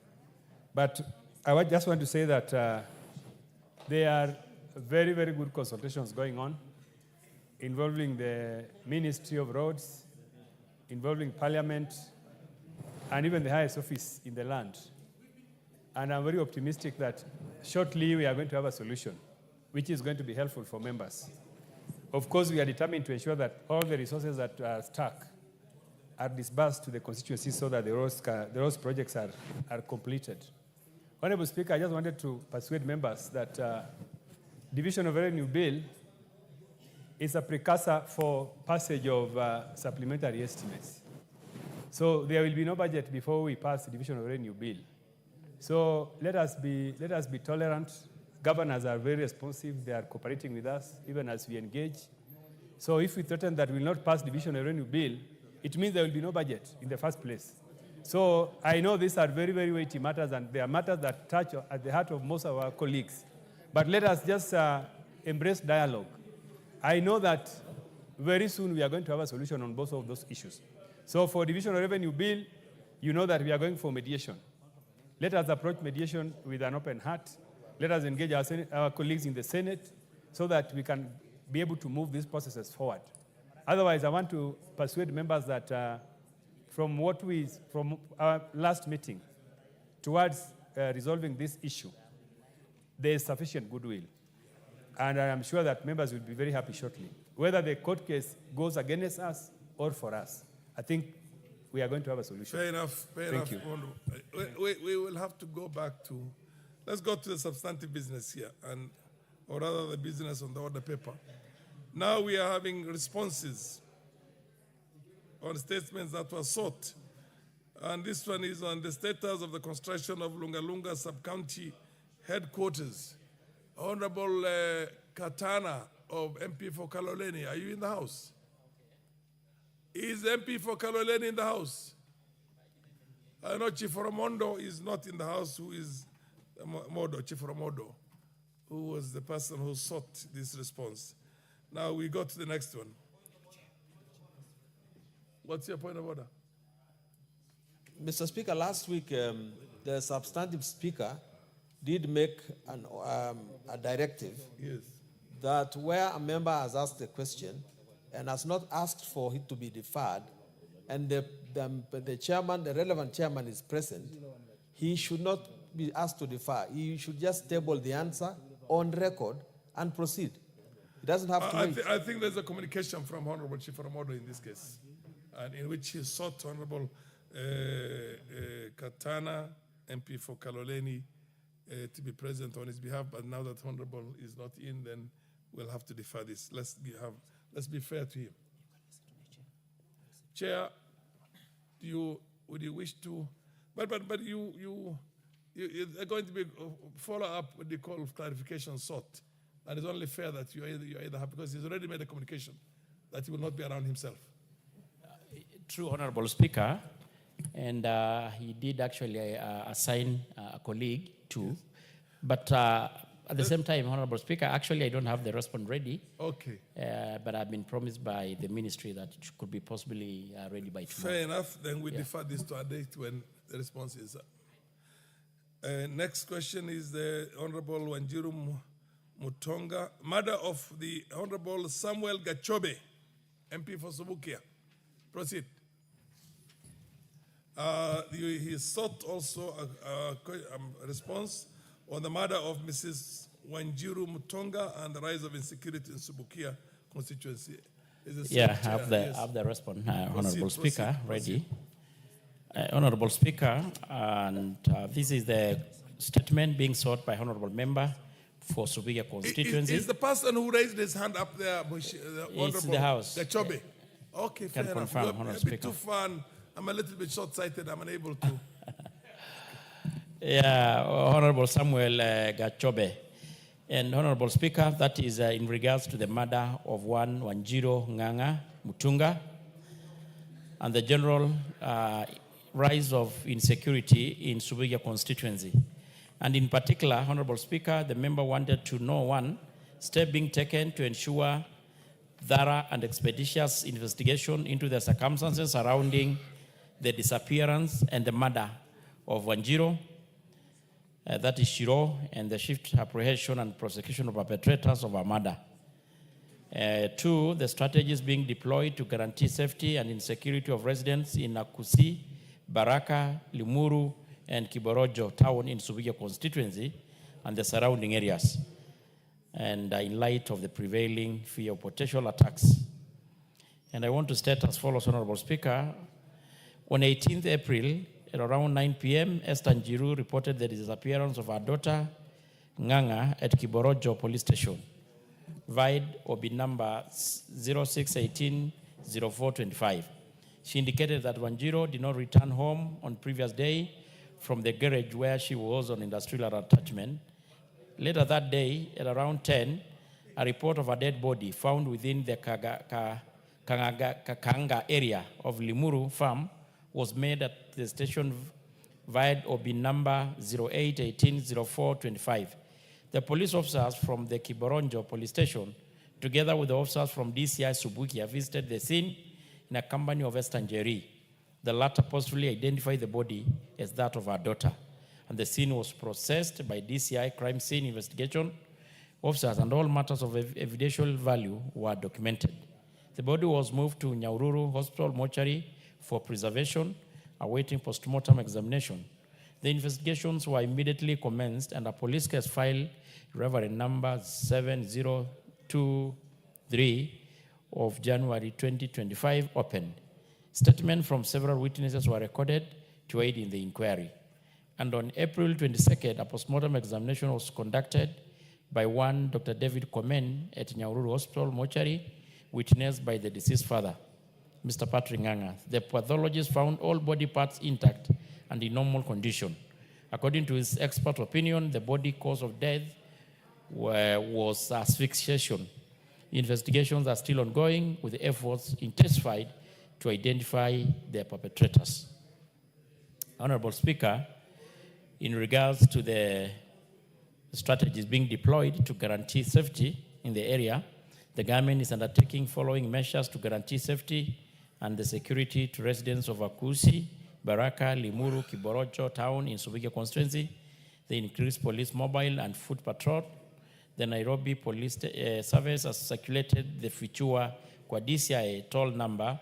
But I just want to say that there are very, very good consultations going on involving the Ministry of Roads, involving Parliament, and even the highest office in the land. And I'm very optimistic that shortly we are going to have a solution, which is going to be helpful for members. Of course, we are determined to ensure that all the resources that are stuck are disbursed to the constituency so that the roads projects are completed. Honorable Speaker, I just wanted to persuade members that Division of Revenue Bill is a precursor for passage of supplementary estimates. So there will be no budget before we pass the Division of Revenue Bill. So let us be tolerant. Governors are very responsive. They are cooperating with us, even as we engage. So if we threaten that we will not pass Division of Revenue Bill, it means there will be no budget in the first place. So I know these are very, very weighty matters, and they are matters that touch at the heart of most of our colleagues. But let us just embrace dialogue. I know that very soon we are going to have a solution on both of those issues. So for Division of Revenue Bill, you know that we are going for mediation. Let us approach mediation with an open heart. Let us engage our colleagues in the Senate so that we can be able to move these processes forward. Otherwise, I want to persuade members that from our last meeting towards resolving this issue, there is sufficient goodwill. And I am sure that members will be very happy shortly. Whether the court case goes against us or for us, I think we are going to have a solution. Fair enough. Thank you. We will have to go back to... Let's go to the substantive business here, or rather the business on the order paper. Now we are having responses on statements that were sought. And this one is on the status of the construction of Lunga Lunga Sub-County Headquarters. Honorable Katana of MP for Kaloleni, are you in the house? Is MP for Kaloleni in the house? I know Chief Ramondo is not in the house, who is Chief Ramondo, who was the person who sought this response. Now we go to the next one. What's your point of order? Mr. Speaker, last week the substantive speaker did make a directive that where a member has asked a question and has not asked for it to be deferred, and the chairman, the relevant chairman is present, he should not be asked to defer. He should just table the answer on record and proceed. He doesn't have to wait. I think there's a communication from Honorable Chief Ramodo in this case, and in which he sought Honorable Katana, MP for Kaloleni, to be present on his behalf. But now that Honorable is not in, then we'll have to defer this. Let's be fair to him. Chair, would you wish to? But you are going to be follow up with the call of clarification sought, and it's only fair that you either have, because he's already made a communication that he will not be around himself. True, Honorable Speaker, and he did actually assign a colleague too. But at the same time, Honorable Speaker, actually I don't have the response ready. Okay. But I've been promised by the ministry that it could be possibly ready by tomorrow. Fair enough. Then we defer this to a date when the response is up. Next question is the Honorable Wanjiru Mutonga, mother of the Honorable Samuel Gachobe, MP for Subukia. Proceed. He sought also a response on the matter of Mrs. Wanjiru Mutonga and the rise of insecurity in Subukia constituency. Yeah, I have the response, Honorable Speaker, ready. Honorable Speaker, and this is the statement being sought by Honorable Member for Subukia constituency. Is the person who raised his hand up there, It's the House. Gachobe? Okay, fair enough. Confirm, You're Honorable a bit Speaker. too fun. I'm a little bit short-sighted. I'm unable to. Yeah, Honorable Samuel Gachobe. And Honorable Speaker, that is in regards to the murder of one Wanjiru Nganga Mutunga and the general rise of insecurity in Subukia constituency. And in particular, Honorable Speaker, the member wanted to know, one, step being taken to ensure thorough and expeditious investigation into the circumstances surrounding the disappearance and the murder of Wanjiru, that is Shiro, and the swift apprehension and prosecution of perpetrators of a murder. Two, the strategies being deployed to guarantee safety and insecurity of residents in Nakusi, Baraka, Limuru, and Kiborojo town in Subukia constituency and the surrounding areas, and in light of the prevailing fear of potential attacks. And I want to state as follows, Honorable Speaker. On 18th April, at around 9 p.m., Esther Njiru reported the disappearance of her daughter, Nganga, at Kiborojo Police Station, VIDE OB number 0618-0425. She indicated that Wanjiru did not return home on previous day from the garage where she was on industrial attachment. Later that day, at around 10, a report of a dead body found within the Kanga area of Limuru farm was made at the station VIDE OB number 0818-0425. The police officers from the Kiboronjo police station, together with the officers from DCI Subukia, visited the scene in a company of Esther Njeri. The latter possibly identified the body as that of her daughter, and the scene was processed by DCI crime scene investigation officers, and all matters of evidential value were documented. The body was moved to Nyahururu Hospital mortuary for preservation, awaiting postmortem examination. The investigations were immediately commenced, and a police case file, Reverend number 7023 of January 2025, opened. Statements from several witnesses were recorded to aid in the inquiry. And on April 22nd, a postmortem examination was conducted by one Dr. David Komen at Nyahururu Hospital mortuary, witnessed by the deceased father, Mr. Patrick Nganga. The pathologist found all body parts intact and in normal condition. According to his expert opinion, the body cause of death was asphyxiation. Investigations are still ongoing, with efforts intensified to identify the perpetrators. Honorable Speaker, in regards to the strategies being deployed to guarantee safety in the area, the government is undertaking following measures to guarantee safety and the security to residents of Akusi, Baraka, Limuru, Kiborojo town in Subukia constituency. The increased police mobile and foot patrol. The Nairobi Police Service has circulated the Fichua kwa DCI toll number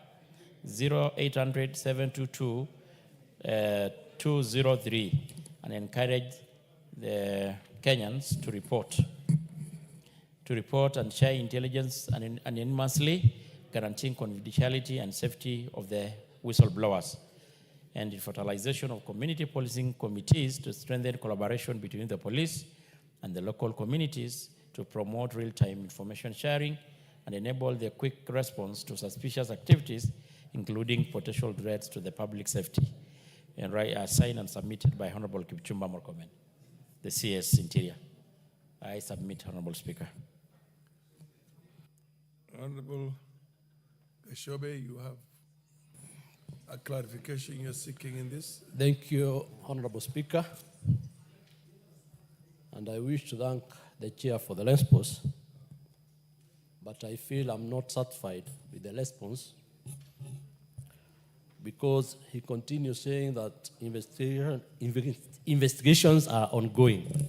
0800-722-203 and encouraged the Kenyans to report and share intelligence anonymously, guaranteeing confidentiality and safety of the whistleblowers, and the fertilization of community policing committees to strengthen collaboration between the police and the local communities to promote real-time information sharing and enable the quick response to suspicious activities, including potential threats to the public safety. And signed and submitted by Honorable Kipchumba Murkomen, the CS Interior. I submit, Honorable Speaker. Honorable Gashobe, you have a clarification you're seeking in this? Thank you, Honorable Speaker. And I wish to thank the chair for the response, but I feel I'm not satisfied with the response because he continues saying that investigations are ongoing.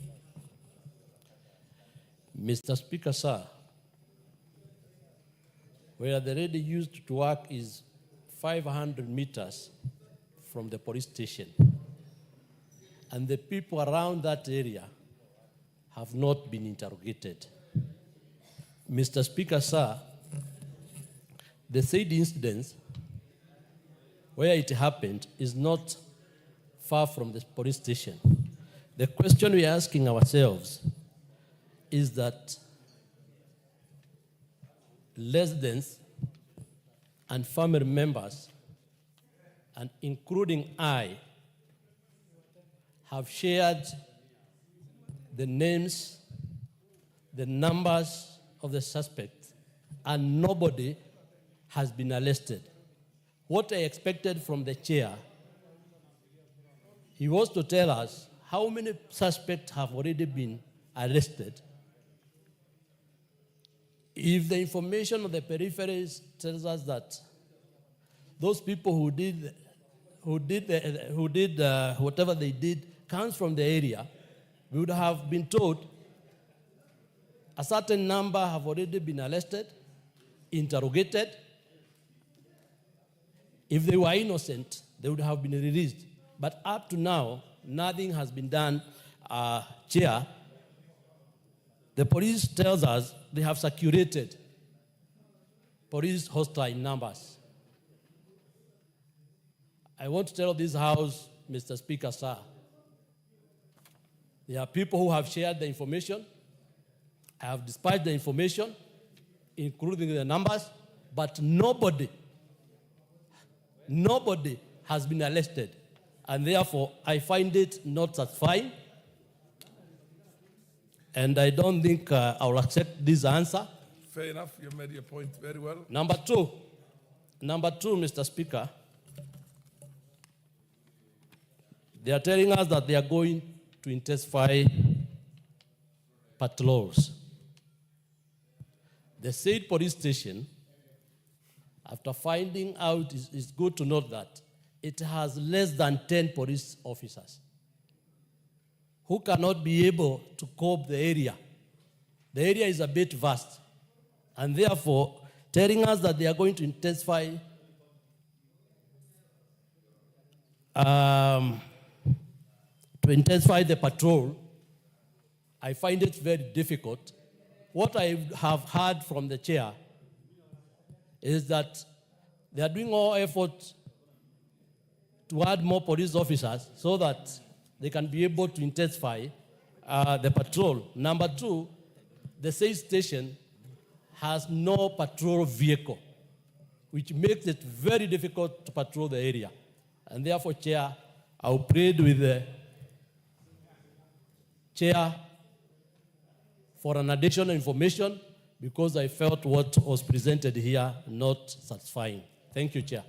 Mr. Speaker, sir, where the lady used to work is 500 meters from the police station. And the people around that area have not been interrogated. Mr. Speaker, sir, the said incident where it happened is not far from the police station. The question we are asking ourselves is that residents and family members, and including I, have shared the names, the numbers of the suspects, and nobody has been arrested. What I expected from the chair, he was to tell us how many suspects have already been arrested. If the information of the peripheries tells us that those people who did whatever they did comes from the area, we would have been told a certain number have already been arrested, interrogated. If they were innocent, they would have been released. But up to now, nothing has been done, Chair. The police tells us they have saturated police hostile numbers. I want to tell this House, Mr. Speaker, sir, there are people who have shared the information. I have dispatched the information, including the numbers, but nobody has been arrested. And therefore, I find it not satisfying. And I don't think I will accept this answer. Fair enough, you made your point very well. Number two, Mr. Speaker, they are telling us that they are going to intensify patrols. The said police station, after finding out, it's good to note that it has less than 10 police officers who cannot be able to cope the area. The area is a bit vast, and therefore, telling us that they are going to intensify the patrol, I find it very difficult. What I have heard from the chair is that they are doing all efforts to add more police officers so that they can be able to intensify the patrol. Number two, the said station has no patrol vehicle, which makes it very difficult to patrol the area. And therefore, Chair, I will plead with the Chair for an additional information because I felt what was presented here not satisfying. Thank you, Chair.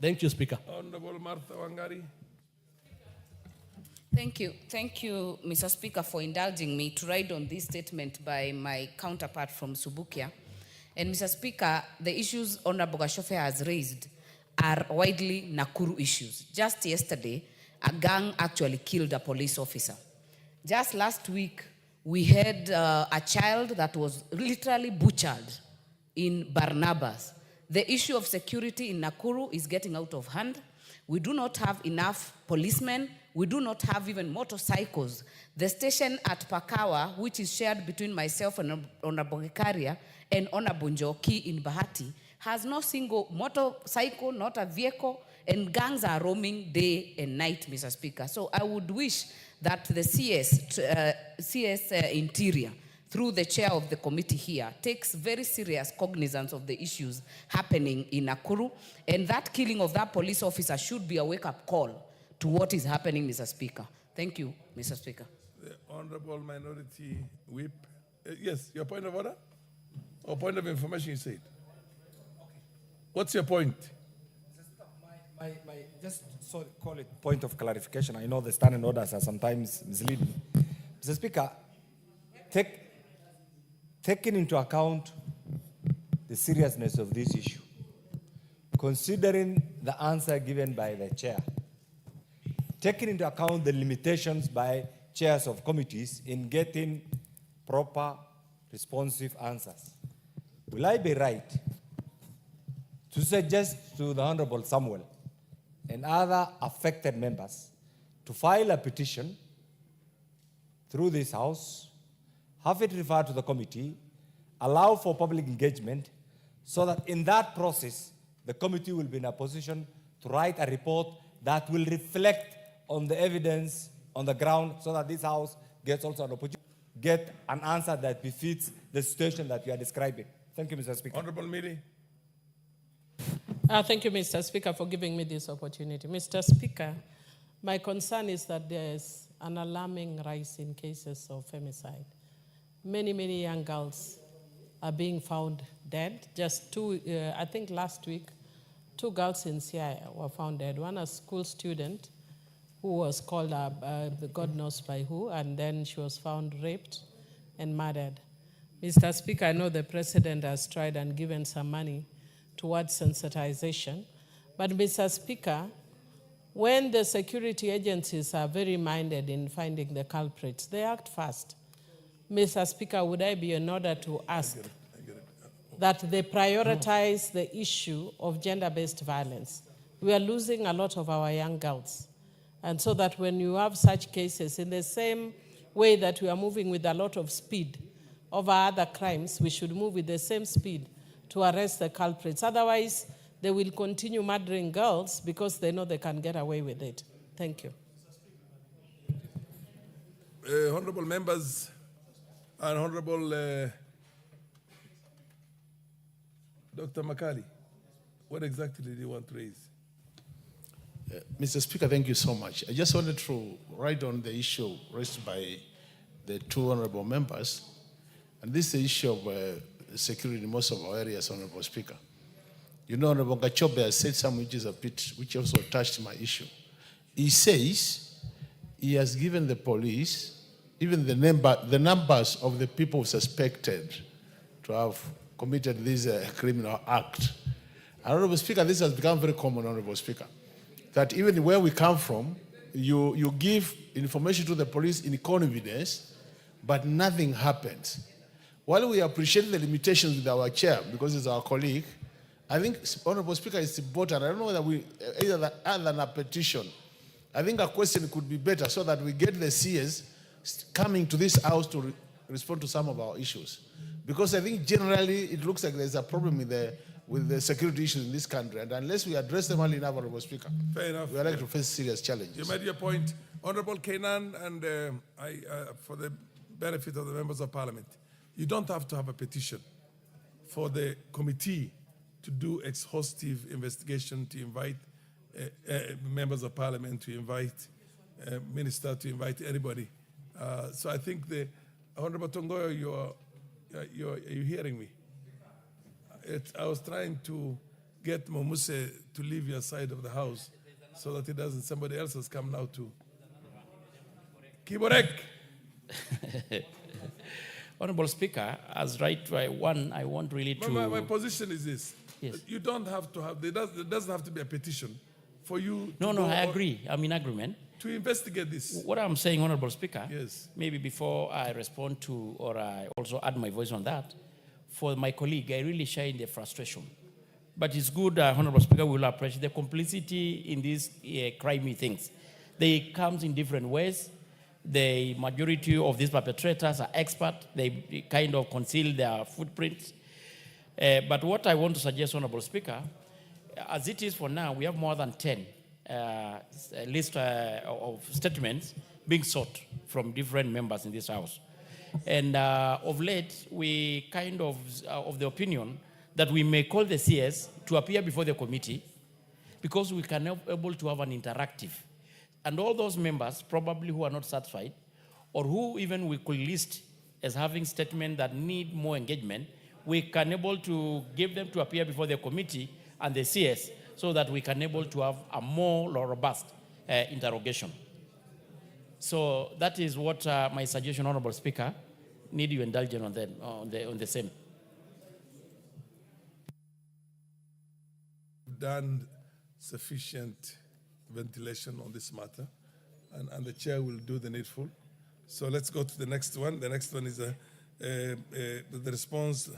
Thank you, Speaker. Honorable Martha Wangari. Thank you, Mr. Speaker, for indulging me to ride on this statement by my counterpart from Subukia. And Mr. Speaker, the issues Honorable Gashofe has raised are widely Nakuru issues. Just yesterday, a gang actually killed a police officer. Just last week, we had a child that was literally butchered in Barnabas. The issue of security in Nakuru is getting out of hand. We do not have enough policemen. We do not have even motorcycles. The station at Pakawa, which is shared between myself and Honorable Gikaria and Honorable Njoki in Bahati, has no single motorcycle, not a vehicle, and gangs are roaming day and night, Mr. Speaker. So I would wish that the CS Interior, through the chair of the committee here, takes very serious cognizance of the issues happening in Nakuru, and that killing of that police officer should be a wake-up call to what is happening, Mr. Speaker. Thank you, Mr. Speaker. The Honorable Minority Whip. Yes, your point of order? Or point of information you said? What's your point? Just call it point of clarification. I know the standing orders are sometimes misleading. Mr. Speaker, taking into account the seriousness of this issue, considering the answer given by the chair, taking into account the limitations by chairs of committees in getting proper, responsive answers, will I be right to suggest to the Honorable Samuel and other affected members to file a petition through this House, have it referred to the committee, allow for public engagement, so that in that process, the committee will be in a position to write a report that will reflect on the evidence on the ground, so that this House gets also an opportunity to get an answer that befits the situation that you are describing. Thank you, Mr. Speaker. Honorable Miri. Thank you, Mr. Speaker, for giving me this opportunity. Mr. Speaker, my concern is that there is an alarming rise in cases of femicide. Many, many young girls are being found dead. Just I think last week, 2 girls in Siaya were found dead. One a school student who was called up, God knows by who, and then she was found raped and murdered. Mr. Speaker, I know the President has tried and given some money towards sensitization, but Mr. Speaker, when the security agencies are very minded in finding the culprits, they act fast. Mr. Speaker, would I be in order to ask that they prioritize the issue of gender-based violence? We are losing a lot of our young girls. And so that when you have such cases, in the same way that we are moving with a lot of speed over other crimes, we should move with the same speed to arrest the culprits. Otherwise, they will continue murdering girls because they know they can get away with it. Thank you. Honorable members and Honorable Dr. Makali, what exactly did you want to raise? Mr. Speaker, thank you so much. I just wanted to write on the issue raised by the 2 honorable members, and this is the issue of security in most of our areas, Honorable Speaker. You know, Honorable Gikomba has said something which also touched my issue. He says he has given the police even the numbers of the people suspected to have committed this criminal act. Honorable Speaker, this has become very common, Honorable Speaker, that even where we come from, you give information to the police in confidence, but nothing happens. While we appreciate the limitations with our chair, because it's our colleague, I think, Honorable Speaker, it's important. I don't know whether we, either other than a petition, I think a question could be better so that we get the CS coming to this House to respond to some of our issues. Because I think generally it looks like there's a problem with the security issues in this country, and unless we address them early enough, Honorable Speaker, fair enough, we are likely to face serious challenges. You made your point. Honorable Kenan, and for the benefit of the members of Parliament, you don't have to have a petition for the committee to do exhaustive investigation, to invite members of Parliament, to invite minister, to invite anybody. So I think the Honorable Tongoyo, are you hearing me? I was trying to get Momuse to leave your side of the House so that it doesn't, somebody else has come now to. Kiborek. Honorable Speaker, as right one, I want really to... My position is this. Yes. You don't have to have, there doesn't have to be a petition for you No, I agree. I'm in agreement. To investigate this. What I'm saying, Honorable Speaker, yes, maybe before I respond to, or I also add my voice on that, for my colleague, I really share in the frustration. But it's good, Honorable Speaker, we will appreciate the complicity in these crimey things. They come in different ways. The majority of these perpetrators are expert. They kind of conceal their footprints. But what I want to suggest, Honorable Speaker, as it is for now, we have more than 10 list of statements being sought from different members in this House. And of late, we kind of the opinion that we may call the CS to appear before the committee because we can be able to have an interactive. And all those members probably who are not satisfied or who even we could list as having statements that need more engagement, we can able to give them to appear before the committee and the CS so that we can able to have a more robust interrogation. So that is what my suggestion, Honorable Speaker, need you indulge on the same. Done sufficient ventilation on this matter, and the chair will do the needful. So let's go to the next one. The next one is the response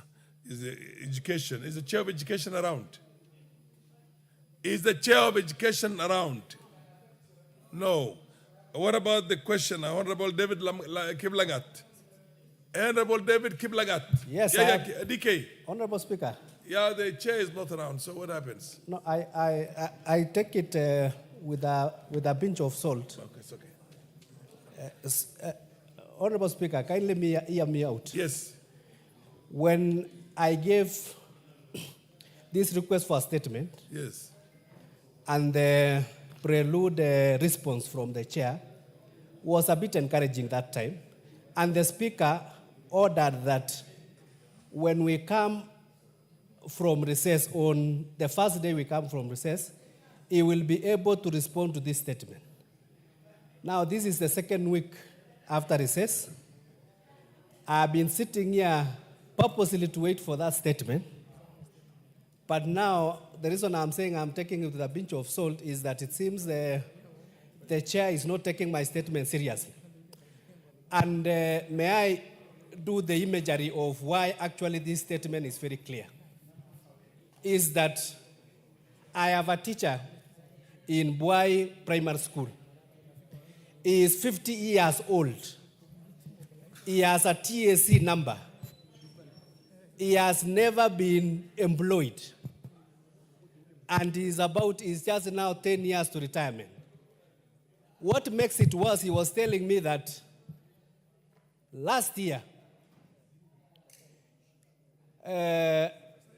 is education. Is the chair of education around? Is the chair of education around? No. What about the question, Honorable David Kiblagat? Honorable David Kiblagat. Yes, DK. Honorable Speaker. Yeah, the chair is not around, so what happens? No, I take it with a pinch of salt. Okay, it's okay. Honorable Speaker, kindly hear me out. Yes. When I gave this request for a statement, yes, and the prelude response from the chair was a bit encouraging that time, and the Speaker ordered that when we come from recess, on the first day we come from recess, he will be able to respond to this statement. Now, this is the second week after recess. I've been sitting here purposely to wait for that statement. But now, the reason I'm saying I'm taking it with a pinch of salt is that it seems the chair is not taking my statement seriously. And may I do the imagery of why actually this statement is very clear? Is that I have a teacher in Bwai Primary School. He is 50 years old. He has a TAC number. He has never been employed. And he's just now 10 years to retirement. What makes it worse, he was telling me that last year,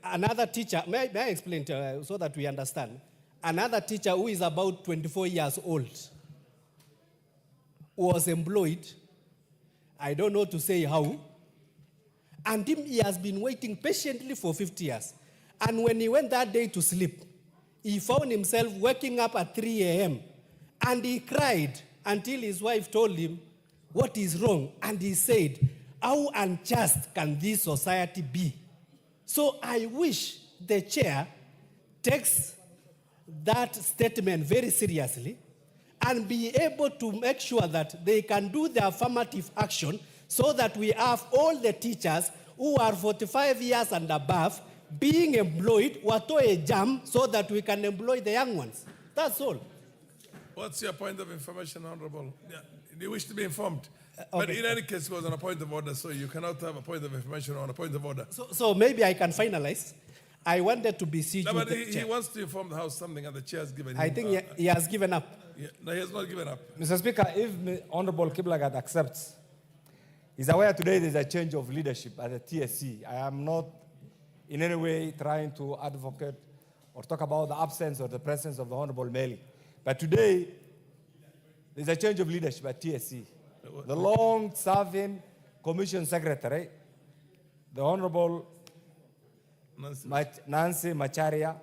another teacher, may I explain so that we understand? Another teacher who is about 24 years old was employed, I don't know to say how, and he has been waiting patiently for 50 years. And when he went that day to sleep, he found himself waking up at 3 a.m. and he cried until his wife told him what is wrong. And he said, how unjust can this society be? So I wish the chair takes that statement very seriously and be able to make sure that they can do the affirmative action so that we have all the teachers who are 45 years and above being employed, watoe jam, so that we can employ the young ones. That's all. What's your point of information, Honorable? Yeah, do you wish to be informed? But in any case, it was on a point of order, so you cannot have a point of information on a point of order. So maybe I can finalize. I wanted to beseech No, you. but he wants to inform the House something, and the chair has given him. I think he has given up. Yeah, no, he has not given up. Mr. Speaker, if Honorable Kiblagat accepts, he's aware today there's a change of leadership at the TSC. I am not in any way trying to advocate or talk about the absence or the presence of the Honorable Meli. But today, there's a change of leadership at TSC. The long-serving Commission Secretary, the Honorable Nancy Macharia,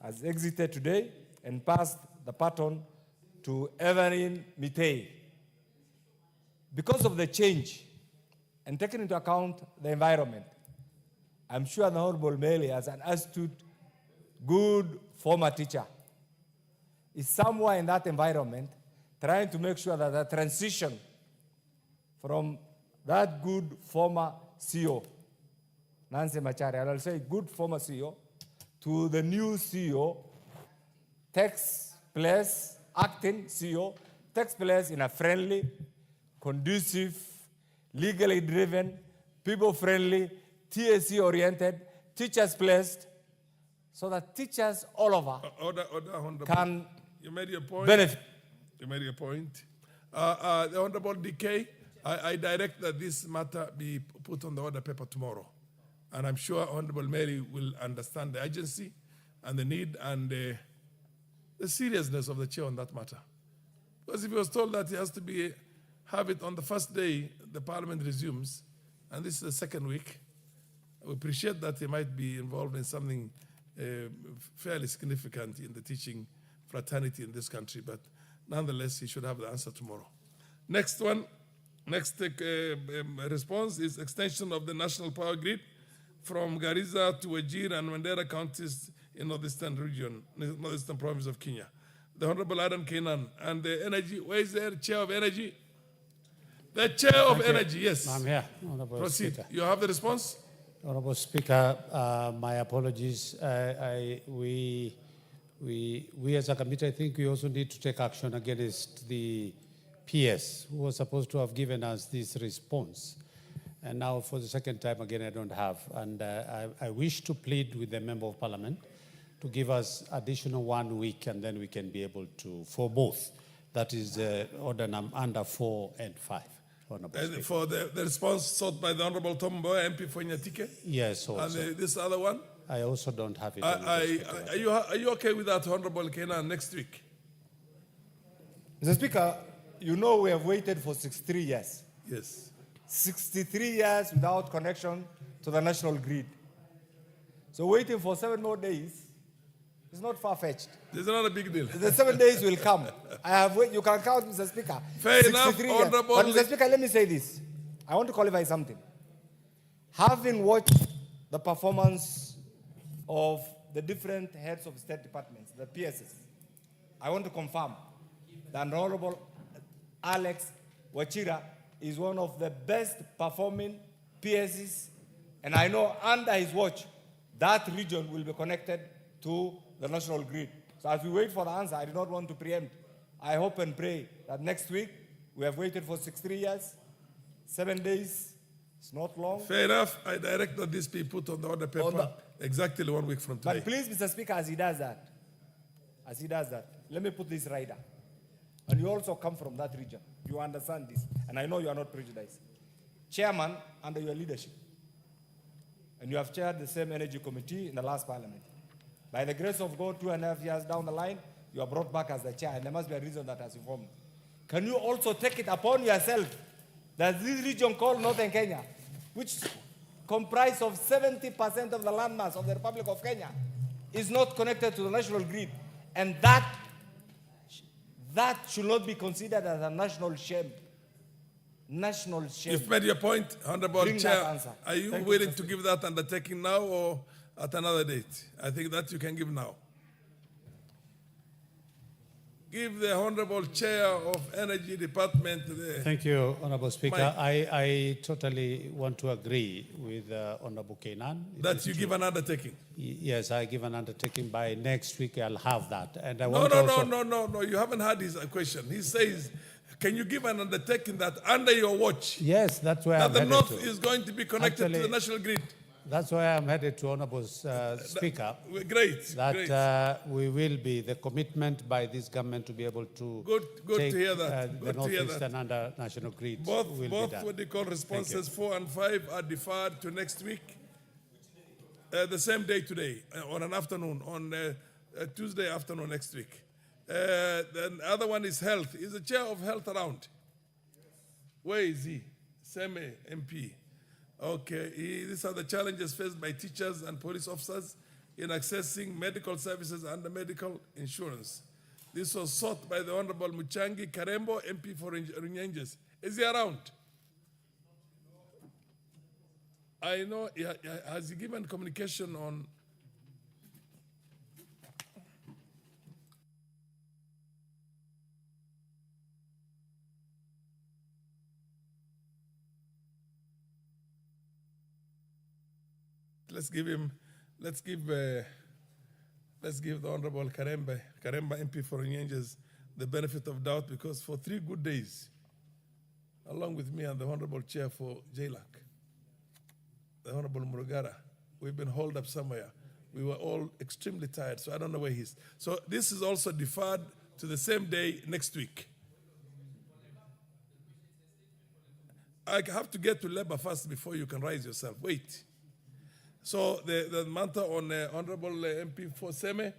has exited today and passed the baton to Evelyn Mitei. Because of the change and taking into account the environment, I'm sure the Honorable Meli, as an astute, good former teacher, is somewhere in that environment trying to make sure that the transition from that good former CEO, Nancy Macharia, and I'll say good former CEO, to the new CEO takes place, acting CEO, takes place in a friendly, conducive, legally driven, people-friendly, TSC-oriented, teachers-placed, so that teachers all over can you made your point. benefit. You made your point. The Honorable DK, I direct that this matter be put on the order paper tomorrow. And I'm sure Honorable Mary will understand the urgency and the need and the seriousness of the chair on that matter. Because if he was told that he has to have it on the first day the parliament resumes, and this is the second week, we appreciate that he might be involved in something fairly significant in the teaching fraternity in this country, but nonetheless, he should have the answer tomorrow. Next response is extension of the national power grid from Garissa to Wajir and Mandera counties in northeastern region, northeastern province of Kenya. The Honorable Adam Kenan and the energy, where is the chair of energy? The chair of energy, yes. I'm here, Honorable Proceed. Speaker. You have the response? Honorable Speaker, my apologies. We as a committee, I think we also need to take action against the PS who was supposed to have given us this response. And now for the second time again, I don't have. And I wish to plead with the Member of Parliament to give us additional 1 week, and then we can be able to, for both. That is order number under 4 and 5. And for the response sought by the Honorable Tom Mboya, MP for Nyatike? Yes, also. And this other one? I also don't have it. Are you okay with that, Honorable Kenan, next week? Mr. Speaker, you know we have waited for 63 years. Yes. 63 years without connection to the national grid. So waiting for 7 more days is not far-fetched. It's not a big deal. The 7 days will come. You can count, Mr. Speaker. Fair enough, years. Honorable. But Mr. Speaker, let me say this. I want to qualify something. Having watched the performance of the different heads of state departments, the PSs, I want to confirm that Honorable Alex Wachira is one of the best performing PSs, and I know under his watch, that region will be connected to the national grid. So as we wait for the answer, I do not want to preempt. I hope and pray that next week, we have waited for 63 years, 7 days, it's not long. Fair enough. I direct that this be put on the order paper exactly 1 week from today. But please, Mr. Speaker, as he does that, let me put this rider. And you also come from that region. You understand this. And I know you are not prejudiced. Chairman, under your leadership, and you have chaired the same energy committee in the last parliament. By the grace of God, 2.5 years down the line, you are brought back as the chair, and there must be a reason that has informed. Can you also take it upon yourself that this region called Northern Kenya, which comprises of 70% of the landmass of the Republic of Kenya, is not connected to the national grid, and that should not be considered as a national shame. National shame. You've made your point, Honorable Chair. Are you willing to Mr. give that undertaking now or at another date? I think that you can give now. Give the Honorable Chair of Energy Department the Thank you, Honorable Speaker. mic. I totally want to agree with Honorable Kenan. That you give an undertaking. Yes, I give an undertaking by next week. I'll have that, and I No, want no, also, no. You haven't had his question. He says, can you give an undertaking that under your watch, Yes, that's where that I'm the headed North to. is going to be connected to the Actually, national grid? That's why I'm headed to Honorable Speaker. Great. That we will be the commitment by this government to be able to Good take to hear that. the Good to hear northeastern that. under national grid. Both will be done. what they call Thank responses you. 4 and 5 are deferred to next week. The same day today, on an afternoon, on Tuesday afternoon next week. The other one is health. Is the chair of health around? Where is he? Seme MP. Okay, these are the challenges faced by teachers and police officers in accessing medical services under medical insurance. This was sought by the Honorable Muchangi Karembo, MP for Runyenjes. Is he around? I know, has he given communication on? Let's give the Honorable Karemba MP for Runyenjes the benefit of doubt, because for 3 good days, along with me and the Honorable Chair for JLAC, the Honorable Murugara, we've been holed up somewhere. We were all extremely tired, so I don't know where he is. So this is also deferred to the same day next week. I have to get to labor first before you can rise yourself. Wait. So the matter on Honorable MP for Seme,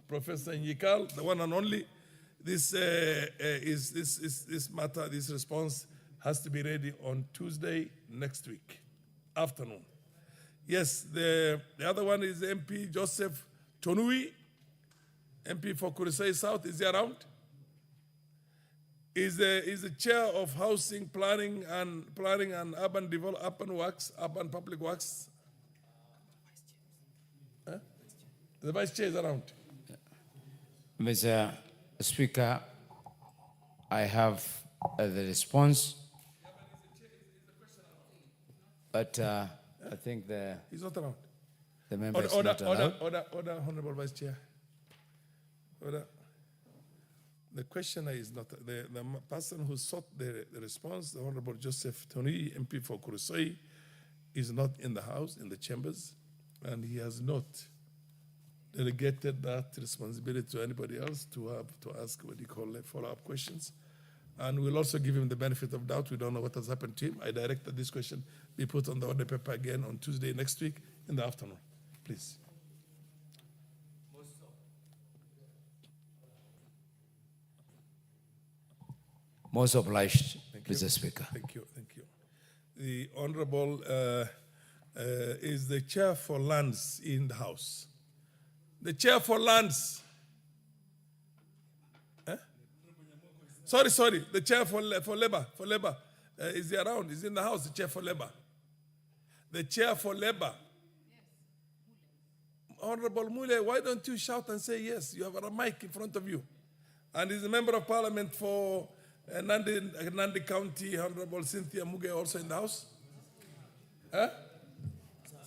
Professor Nyikal, the one and only, this matter, this response has to be ready on Tuesday next week, afternoon. Yes, the other one is MP Joseph Tonui, MP for Kurisai South, is he around? Is the chair of housing planning and urban urban public works? Huh? The vice chair is around. Mr. Speaker, I have the response, but I think he's not around. The member is not allowed. Order, Honorable Vice Chair. Order. The questioner is not, the person who sought the response, the Honorable Joseph Tony, MP for Kurusoi, is not in the House, in the chambers, and he has not delegated that responsibility to anybody else to ask what you call follow-up questions. And we'll also give him the benefit of doubt. We don't know what has happened to him. I direct that this question be put on the order paper again on Tuesday next week in the afternoon, please. Most obliged, Mr. Speaker. Thank you. The Honorable is the chair for lands in the House. The chair for lands. Sorry. The chair for labor. Is he around? Is in the House, the chair for labor. The chair for labor. Honorable Mule, why don't you shout and say yes? You have a mic in front of you. And he's a member of parliament for Nandi County, Honorable Cynthia Muge, also in the House.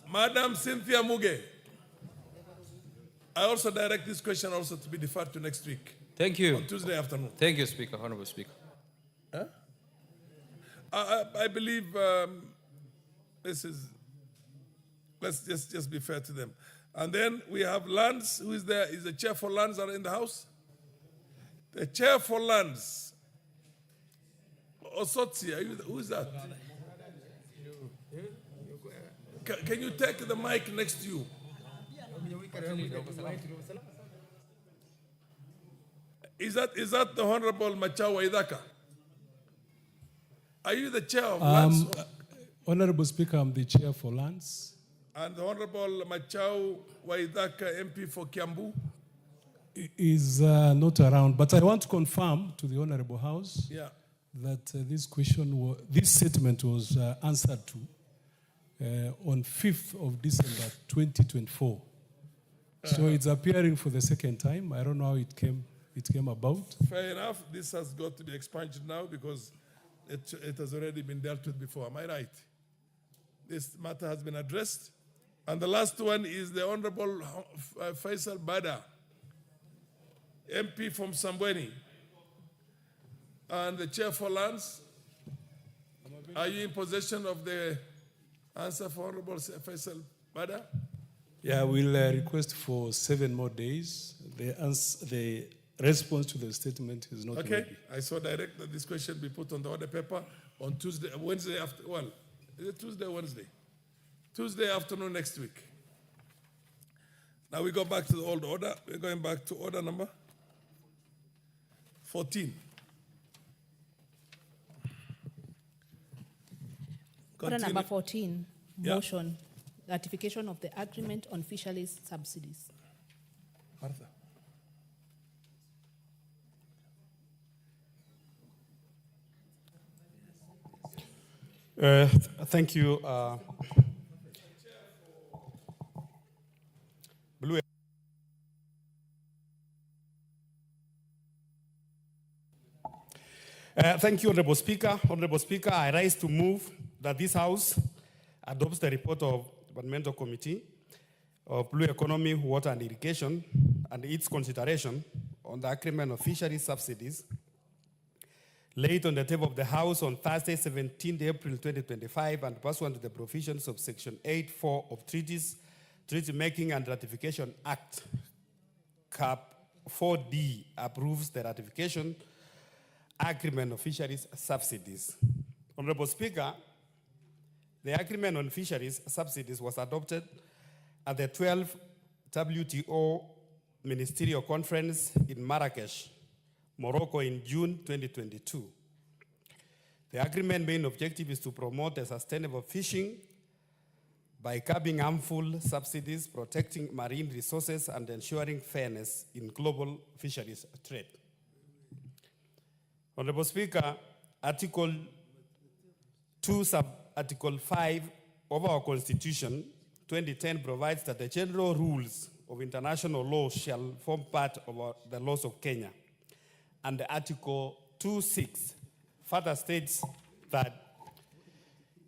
Madam Cynthia Muge. I also direct this question also to be deferred to next week. Thank you. On Tuesday afternoon. Thank you, Speaker, Honorable Speaker. I believe this is, let's just be fair to them. And then we have lands. Who is there? Is the chair for lands are in the House? The chair for lands. Osotsi, who is that? Can you take the mic next to you? Is that the Honorable Machau Waidaka? Are you the chair of lands? Honorable Speaker, I'm the chair for lands. And the Honorable Machau Waidaka, MP for Kiambu? Is not around, but I want to confirm to the Honorable House that this statement was answered to on 5th of December 2024. So it's appearing for the second time. I don't know how it came about. Fair enough. This has got to be expunged now because it has already been dealt with before. Am I right? This matter has been addressed. And the last one is the Honorable Faisal Bada, MP from Sambweni. And the chair for lands, are you in possession of the answer for Honorable Faisal Bada? Yeah, we'll request for 7 more days. The response to the statement is not ready. I so direct that this question be put on the order paper on Wednesday after, well, is it Tuesday or Wednesday? Tuesday afternoon next week. Now we go back to the old order. We're going back to order number 14. Order number 14, motion, ratification of the agreement on fisheries subsidies. Martha. Thank you. Thank you, Honorable Speaker. Honorable Speaker, I rise to move that this House adopts the report of the Environmental Committee of Blue Economy, Water and Irrigation and its consideration on the agreement of fisheries subsidies laid on the table of the House on Thursday, 17 April 2025, and pursuant to the provisions of Section 8.4 of Treaty Making and Ratification Act, Cap 4D, approves the ratification agreement of fisheries subsidies. Honorable Speaker, the agreement on fisheries subsidies was adopted at the 12th WTO Ministerial Conference in Marrakesh, Morocco in June 2022. The agreement's main objective is to promote a sustainable fishing by curbing harmful subsidies, protecting marine resources, and ensuring fairness in global fisheries trade. Honorable Speaker, Article 2, Sub-Article 5 of our Constitution, 2010, provides that the general rules of international law shall form part of the laws of Kenya. And Article 2.6 further states that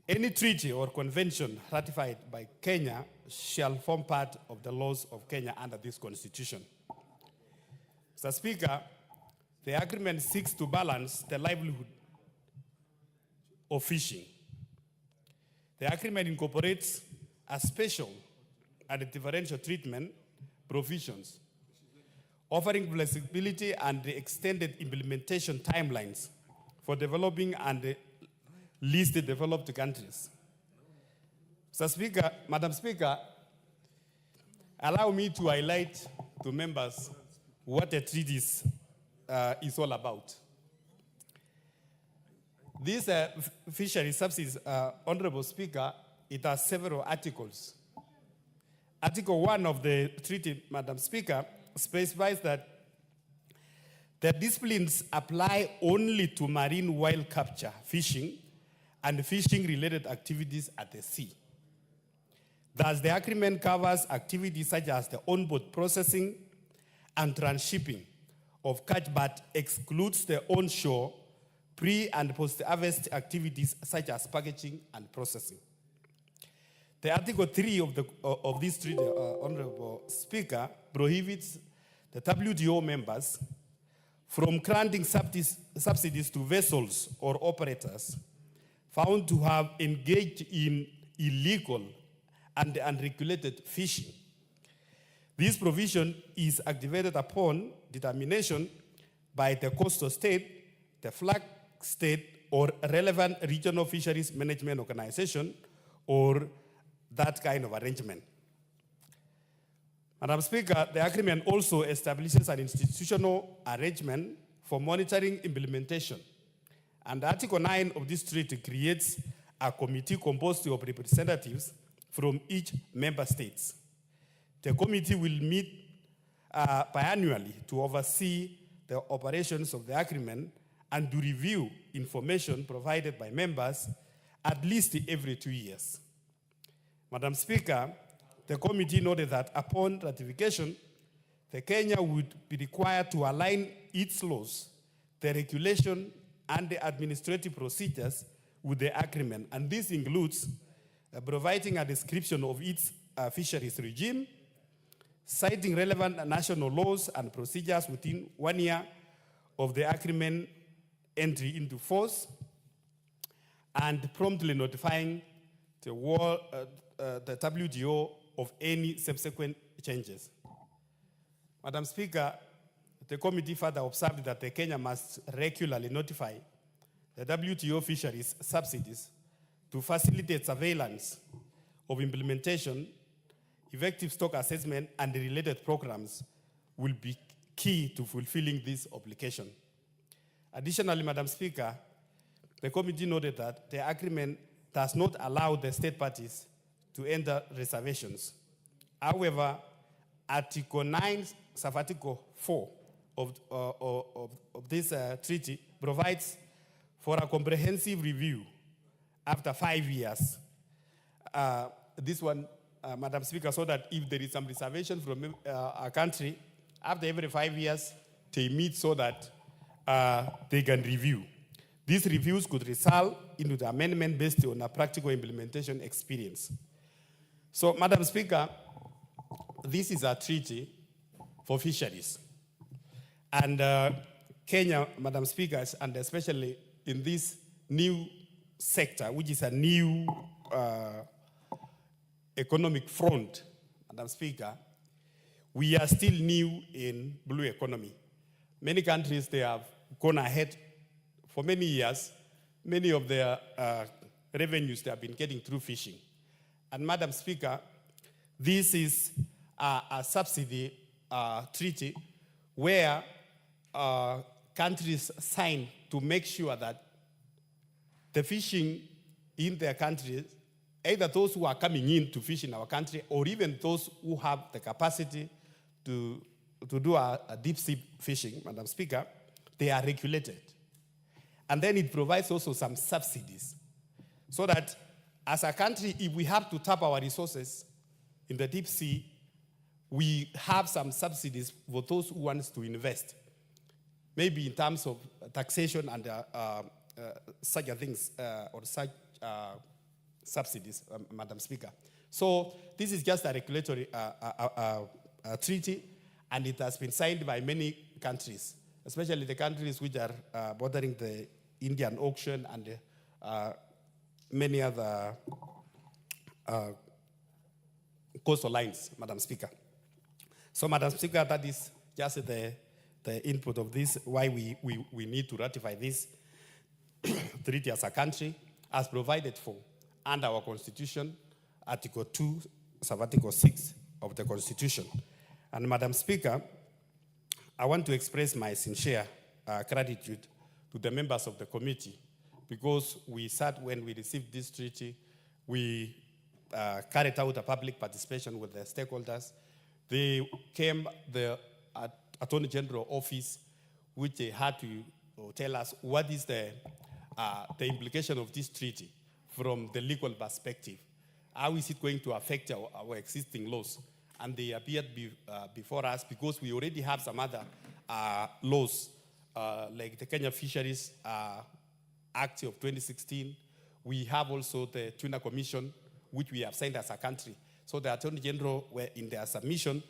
any treaty or convention ratified by Kenya shall form part of the laws of Kenya under this constitution. Mr. Speaker, the agreement seeks to balance the livelihood of fishing. The agreement incorporates a special and differential treatment provisions, offering flexibility and extended implementation timelines for developing and least developed countries. Mr. Speaker, Madam Speaker, allow me to highlight to members what a treaty is all about. This fishery subsidies, Honorable Speaker, it has several articles. Article 1 of the treaty, Madam Speaker, specifies that the disciplines apply only to marine wild capture, fishing, and fishing-related activities at the sea. Thus, the agreement covers activities such as the onboard processing and transshipping of catch, but excludes the onshore pre- and post-harvest activities such as packaging and processing. The Article 3 of this treaty, Honorable Speaker, prohibits the WTO members from granting subsidies to vessels or operators found to have engaged in illegal and unregulated fishing. This provision is activated upon determination by the coastal state, the flag state, or relevant regional fisheries management organization, or that kind of arrangement. Madam Speaker, the agreement also establishes an institutional arrangement for monitoring implementation. And Article 9 of this treaty creates a committee composed of representatives from each member state. The committee will meet biannually to oversee the operations of the agreement and to review information provided by members at least every 2 years. Madam Speaker, the committee noted that upon ratification, the Kenya would be required to align its laws, the regulation, and the administrative procedures with the agreement. And this includes providing a description of its fisheries regime, citing relevant national laws and procedures within 1 year of the agreement entry into force, and promptly notifying the WTO of any subsequent changes. Madam Speaker, the committee further observed that the Kenya must regularly notify the WTO fisheries subsidies to facilitate surveillance of implementation. Effective stock assessment and the related programs will be key to fulfilling this obligation. Additionally, Madam Speaker, the committee noted that the agreement does not allow the state parties to enter reservations. However, Article 9, Sub-Article 4 of this treaty provides for a comprehensive review after 5 years. This one, Madam Speaker, so that if there is some reservation from a country, after every 5 years, they meet so that they can review. These reviews could result into the amendment based on a practical implementation experience. So, Madam Speaker, this is a treaty for fisheries. And Kenya, Madam Speaker, and especially in this new sector, which is a new economic front, Madam Speaker, we are still new in blue economy. Many countries, they have gone ahead for many years. Many of their revenues they have been getting through fishing. And Madam Speaker, this is a subsidy treaty where countries sign to make sure that the fishing in their countries either those who are coming in to fish in our country or even those who have the capacity to do a deep sea fishing, Madam Speaker, they are regulated. And then it provides also some subsidies so that as a country, if we have to tap our resources in the deep sea, we have some subsidies for those who want to invest, maybe in terms of taxation and such things or such subsidies, Madam Speaker. So this is just a regulatory treaty, and it has been signed by many countries, especially the countries which are bordering the Indian Ocean and many other coastal lines, Madam Speaker. So, Madam Speaker, that is just the input of this, why we need to ratify this treaty as a country, as provided for under our Constitution, Article 2, Sub-Article 6 of the Constitution. And, Madam Speaker, I want to express my sincere gratitude to the members of the committee, because we sat when we received this treaty, we carried out a public participation with the stakeholders. They came, the Attorney General office, which they had to tell us what is the implication of this treaty from the legal perspective. How is it going to affect our existing laws? And they appeared before us because we already have some other laws, like the Kenya Fisheries Act of 2016. We have also the Tuna Commission, which we have signed as a country. So the Attorney General, were in their submission,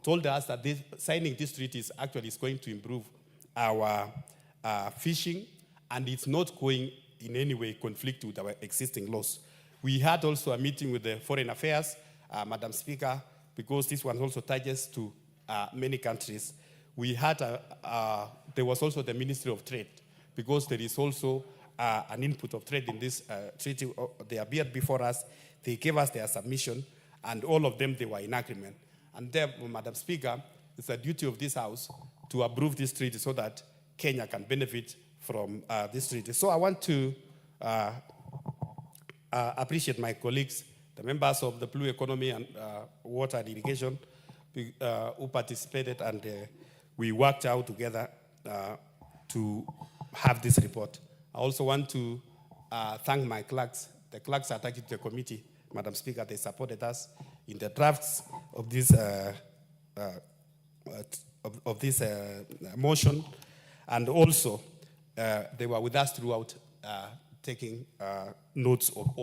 told us that signing this treaty is going to improve our fishing, and it's not going in any way conflict with our existing laws. We had also a meeting with the Foreign Affairs, Madam Speaker, because this one also touches to many countries. We had there was also the Ministry of Trade, because there is also an input of trade in this treaty. They appeared before us, they gave us their submission, and all of them, they were in agreement. And therefore, Madam Speaker, it's a duty of this House to approve this treaty so that Kenya can benefit from this treaty. So I want to appreciate my colleagues, the members of the Blue Economy and Water and Irrigation who participated, and we worked out together to have this report. I also want to thank my clerks. The clerks attached to the committee, Madam Speaker, they supported us in the drafts of this motion, and also they were with us throughout, taking notes of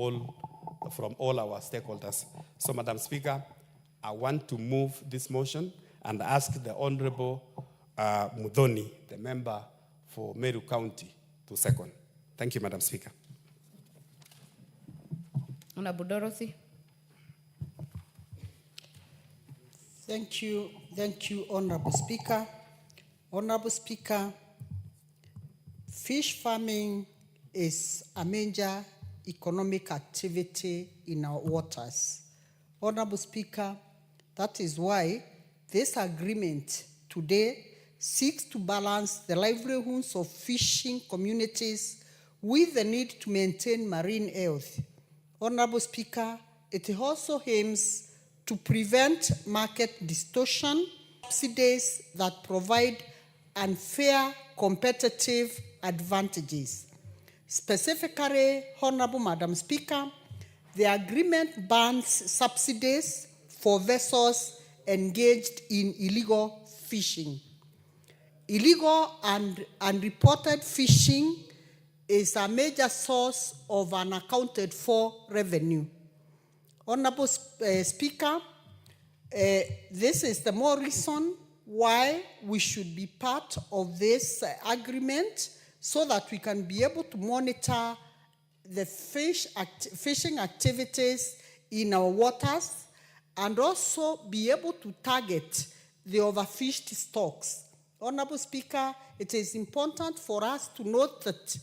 from all our stakeholders. So, Madam Speaker, I want to move this motion and ask the Honorable Mudhoni, the member for Meru County, to second. Thank you, Madam Speaker. Honorable Dorothy. Thank you, Honorable Speaker. Honorable Speaker, fish farming is a major economic activity in our waters. Honorable Speaker, that is why this agreement today seeks to balance the livelihoods of fishing communities with the need to maintain marine health. Honorable Speaker, it also aims to prevent market distortion, subsidies that provide unfair competitive advantages. Specifically, Honorable Madam Speaker, the agreement bans subsidies for vessels engaged in illegal fishing. Illegal and unreported fishing is a major source of unaccounted for revenue. Honorable Speaker, this is the more reason why we should be part of this agreement, so that we can be able to monitor the fishing activities in our waters, and also be able to target the overfished stocks. Honorable Speaker, it is important for us to note that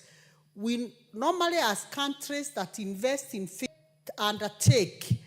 we normally, as countries that invest in fish, undertake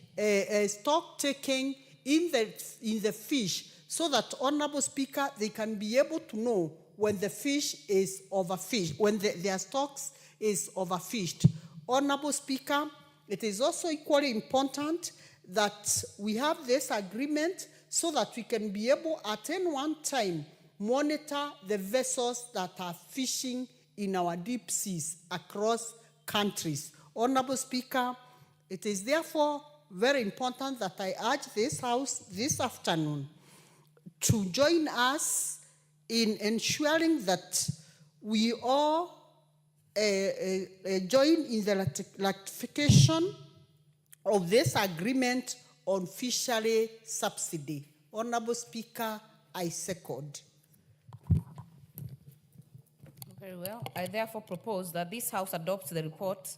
stock taking in the fish, so that, Honorable Speaker, they can be able to know when the fish is overfished, when their stocks is overfished. Honorable Speaker, it is also equally important that we have this agreement so that we can be able at any one time monitor the vessels that are fishing in our deep seas across countries. Honorable Speaker, it is therefore very important that I urge this House this afternoon to join us in ensuring that we all join in the ratification of this agreement on fishery subsidy. Honorable Speaker, I second. Very well. I therefore propose that this House adopts the report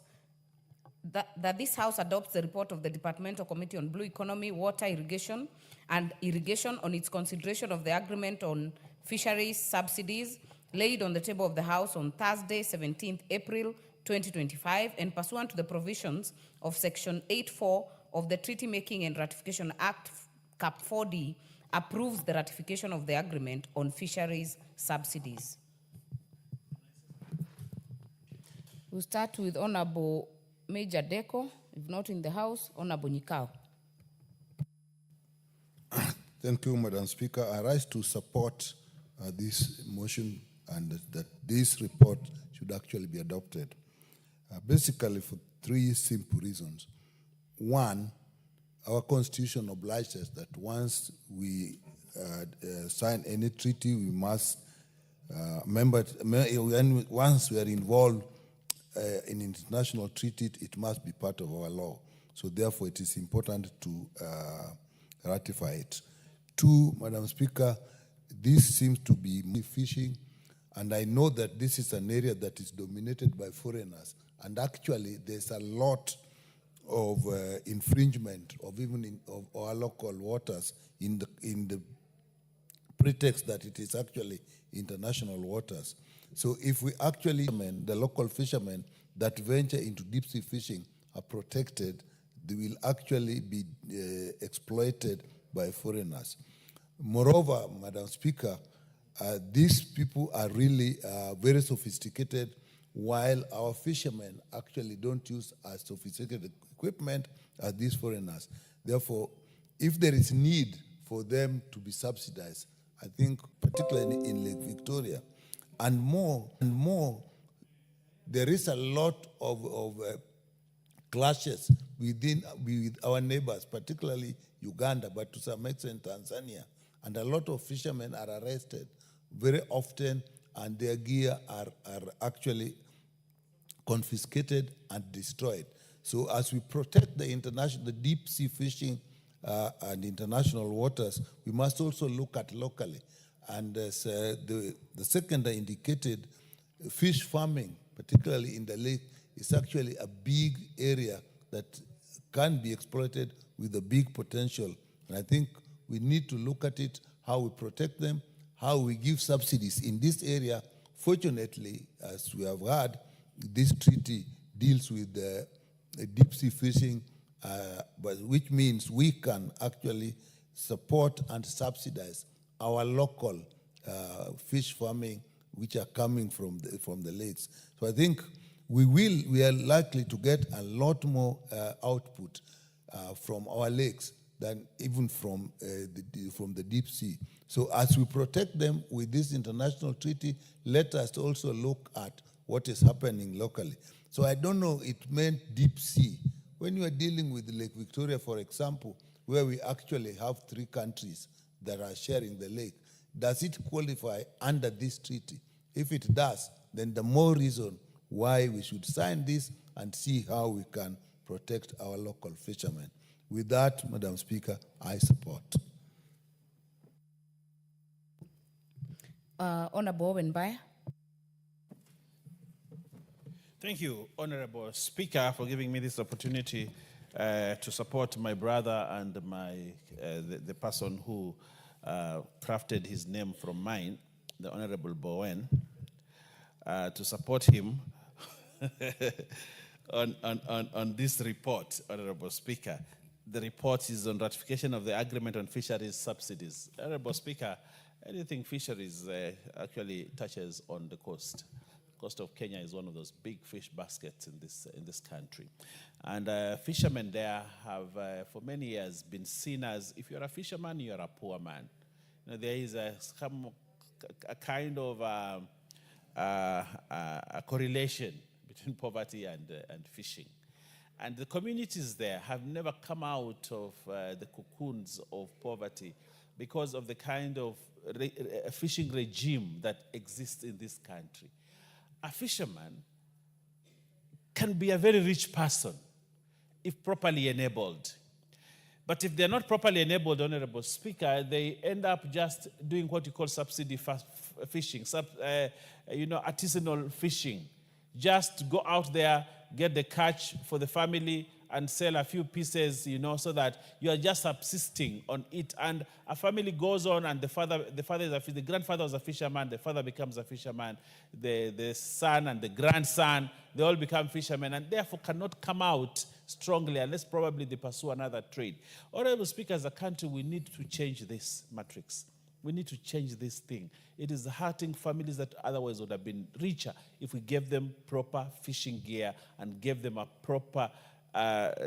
that this House adopts the report of the Departmental Committee on Blue Economy, Water, Irrigation, and Irrigation on its consideration of the agreement on fisheries subsidies laid on the table of the House on Thursday, 17th April 2025, and pursuant to the provisions of Section 8.4 of the Treaty Making and Ratification Act, Cap 4D, approves the ratification of the agreement on fisheries subsidies. We'll start with Honorable Major Deco, if not in the House, Honorable Nyikao. Thank you, Madam Speaker. I rise to support this motion and that this report should actually be adopted. Basically for three simple reasons. One, our constitution obliges us that once we sign any treaty, we must, once we are involved in international treaty, it must be part of our law. So therefore, it is important to ratify it. Two, Madam Speaker, this seems to be fishing, and I know that this is an area that is dominated by foreigners, and actually there's a lot of infringement of even of our local waters in the pretext that it is actually international waters. So if we actually, the local fishermen that venture into deep sea fishing are protected, they will actually be exploited by foreigners. Moreover, Madam Speaker, these people are really very sophisticated, while our fishermen actually don't use as sophisticated equipment as these foreigners. Therefore, if there is need for them to be subsidized, I think particularly in Lake Victoria, and more, there is a lot of clashes with our neighbors, particularly Uganda, but to some extent Tanzania. And a lot of fishermen are arrested very often, and their gear are actually confiscated and destroyed. So as we protect the deep sea fishing and international waters, we must also look at locally. And as the second indicated, fish farming, particularly in the lake, is actually a big area that can be exploited with a big potential. And I think we need to look at it, how we protect them, how we give subsidies in this area. Fortunately, as we have heard, this treaty deals with deep sea fishing, but which means we can actually support and subsidize our local fish farming, which are coming from the lakes. So I think we are likely to get a lot more output from our lakes than even from the deep sea. So as we protect them with this international treaty, let us also look at what is happening locally. So I don't know, it meant deep sea. When you are dealing with Lake Victoria, for example, where we actually have 3 countries that are sharing the lake, does it qualify under this treaty? If it does, then the more reason why we should sign this and see how we can protect our local fishermen. With that, Madam Speaker, I support. Honorable Owenbaya. Thank you, Honorable Speaker, for giving me this opportunity to support my brother and the person who crafted his name from mine, the Honorable Bowen, to support him on this report, Honorable Speaker. The report is on ratification of the agreement on fisheries subsidies. Honorable Speaker, anything fisheries actually touches on the coast. coast of Kenya is one of those big fish baskets in this country. And fishermen there have, for many years, been seen as, if you're a fisherman, you're a poor man. You know, there is a kind of a correlation between poverty and fishing. And the communities there have never come out of the cocoons of poverty because of the kind of fishing regime that exists in this country. A fisherman can be a very rich person if properly enabled. But if they're not properly enabled, Honorable Speaker, they end up just doing what you call subsidy fishing, artisanal fishing. Just go out there, get the catch for the family, and sell a few pieces, so that you are just subsisting on it. And a family goes on, and the grandfather was a fisherman, the father becomes a fisherman, the son and the grandson, they all become fishermen, and therefore cannot come out strongly unless probably they pursue another trade. Honorable Speaker, as a country, we need to change this matrix. We need to change this thing. It is hurting families that otherwise would have been richer if we gave them proper fishing gear and gave them a proper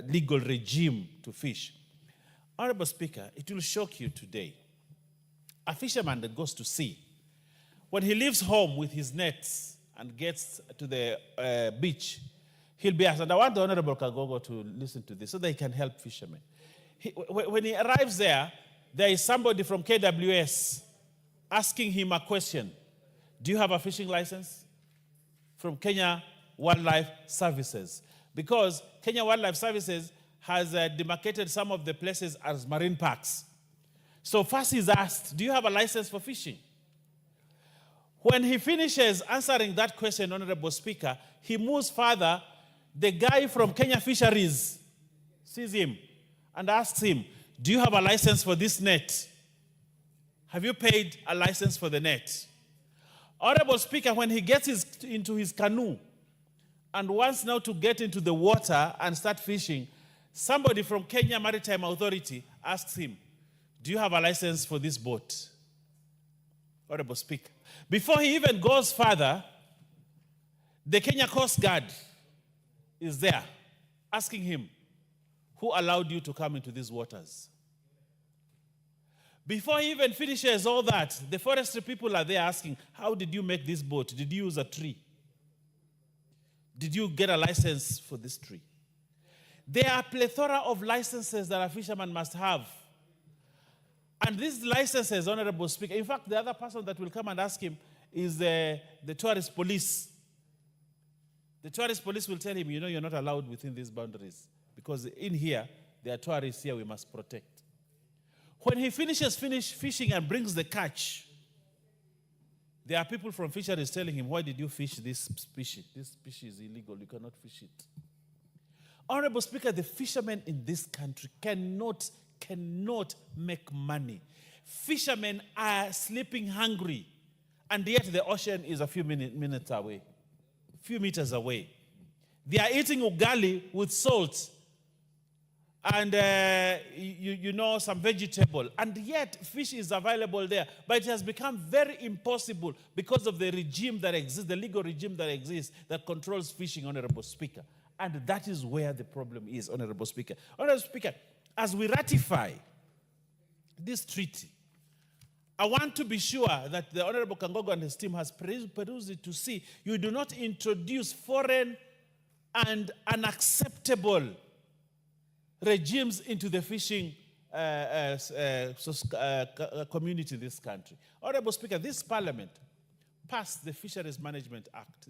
legal regime to fish. Honorable Speaker, it will shock you today. A fisherman that goes to sea, when he leaves home with his nets and gets to the beach, he'll be asked, and I want the Honorable Kagogo to listen to this so that he can help fishermen. When he arrives there is somebody from KWS asking him a question. Do you have a fishing license? From Kenya Wildlife Services. Because Kenya Wildlife Services has demarcated some of the places as marine parks. So first he's asked, do you have a license for fishing? When he finishes answering that question, Honorable Speaker, he moves further. The guy from Kenya Fisheries sees him and asks him, do you have a license for this net? Have you paid a license for the net? Honorable Speaker, when he gets into his canoe and wants now to get into the water and start fishing, somebody from Kenya Maritime Authority asks him, do you have a license for this boat? Honorable Speaker, before he even goes further, the Kenya Coast Guard is there asking him, who allowed you to come into these waters? Before he even finishes all that, the forestry people are there asking, how did you make this boat? Did you use a tree? Did you get a license for this tree? There are a plethora of licenses that a fisherman must have. And these licenses, Honorable Speaker, in fact, the other person that will come and ask him is the tourist police. The tourist police will tell him, you're not allowed within these boundaries because in here, there are tourists here we must protect. When he finishes fishing and brings the catch, there are people from fisheries telling him, why did you fish this species? This species is illegal, you cannot fish it. Honorable Speaker, the fishermen in this country cannot make money. Fishermen are sleeping hungry, and yet the ocean is a few minutes away, a few meters away. They are eating ugali with salt and some vegetable, and yet fish is available there. But it has become very impossible because of the regime that exists, the legal regime that exists that controls fishing, Honorable Speaker. And that is where the problem is, Honorable Speaker. Honorable Speaker, as we ratify this treaty, I want to be sure that the Honorable Kangogo and his team has perused it to see you do not introduce foreign and unacceptable regimes into the fishing community in this country. Honorable Speaker, this parliament passed the Fisheries Management Act,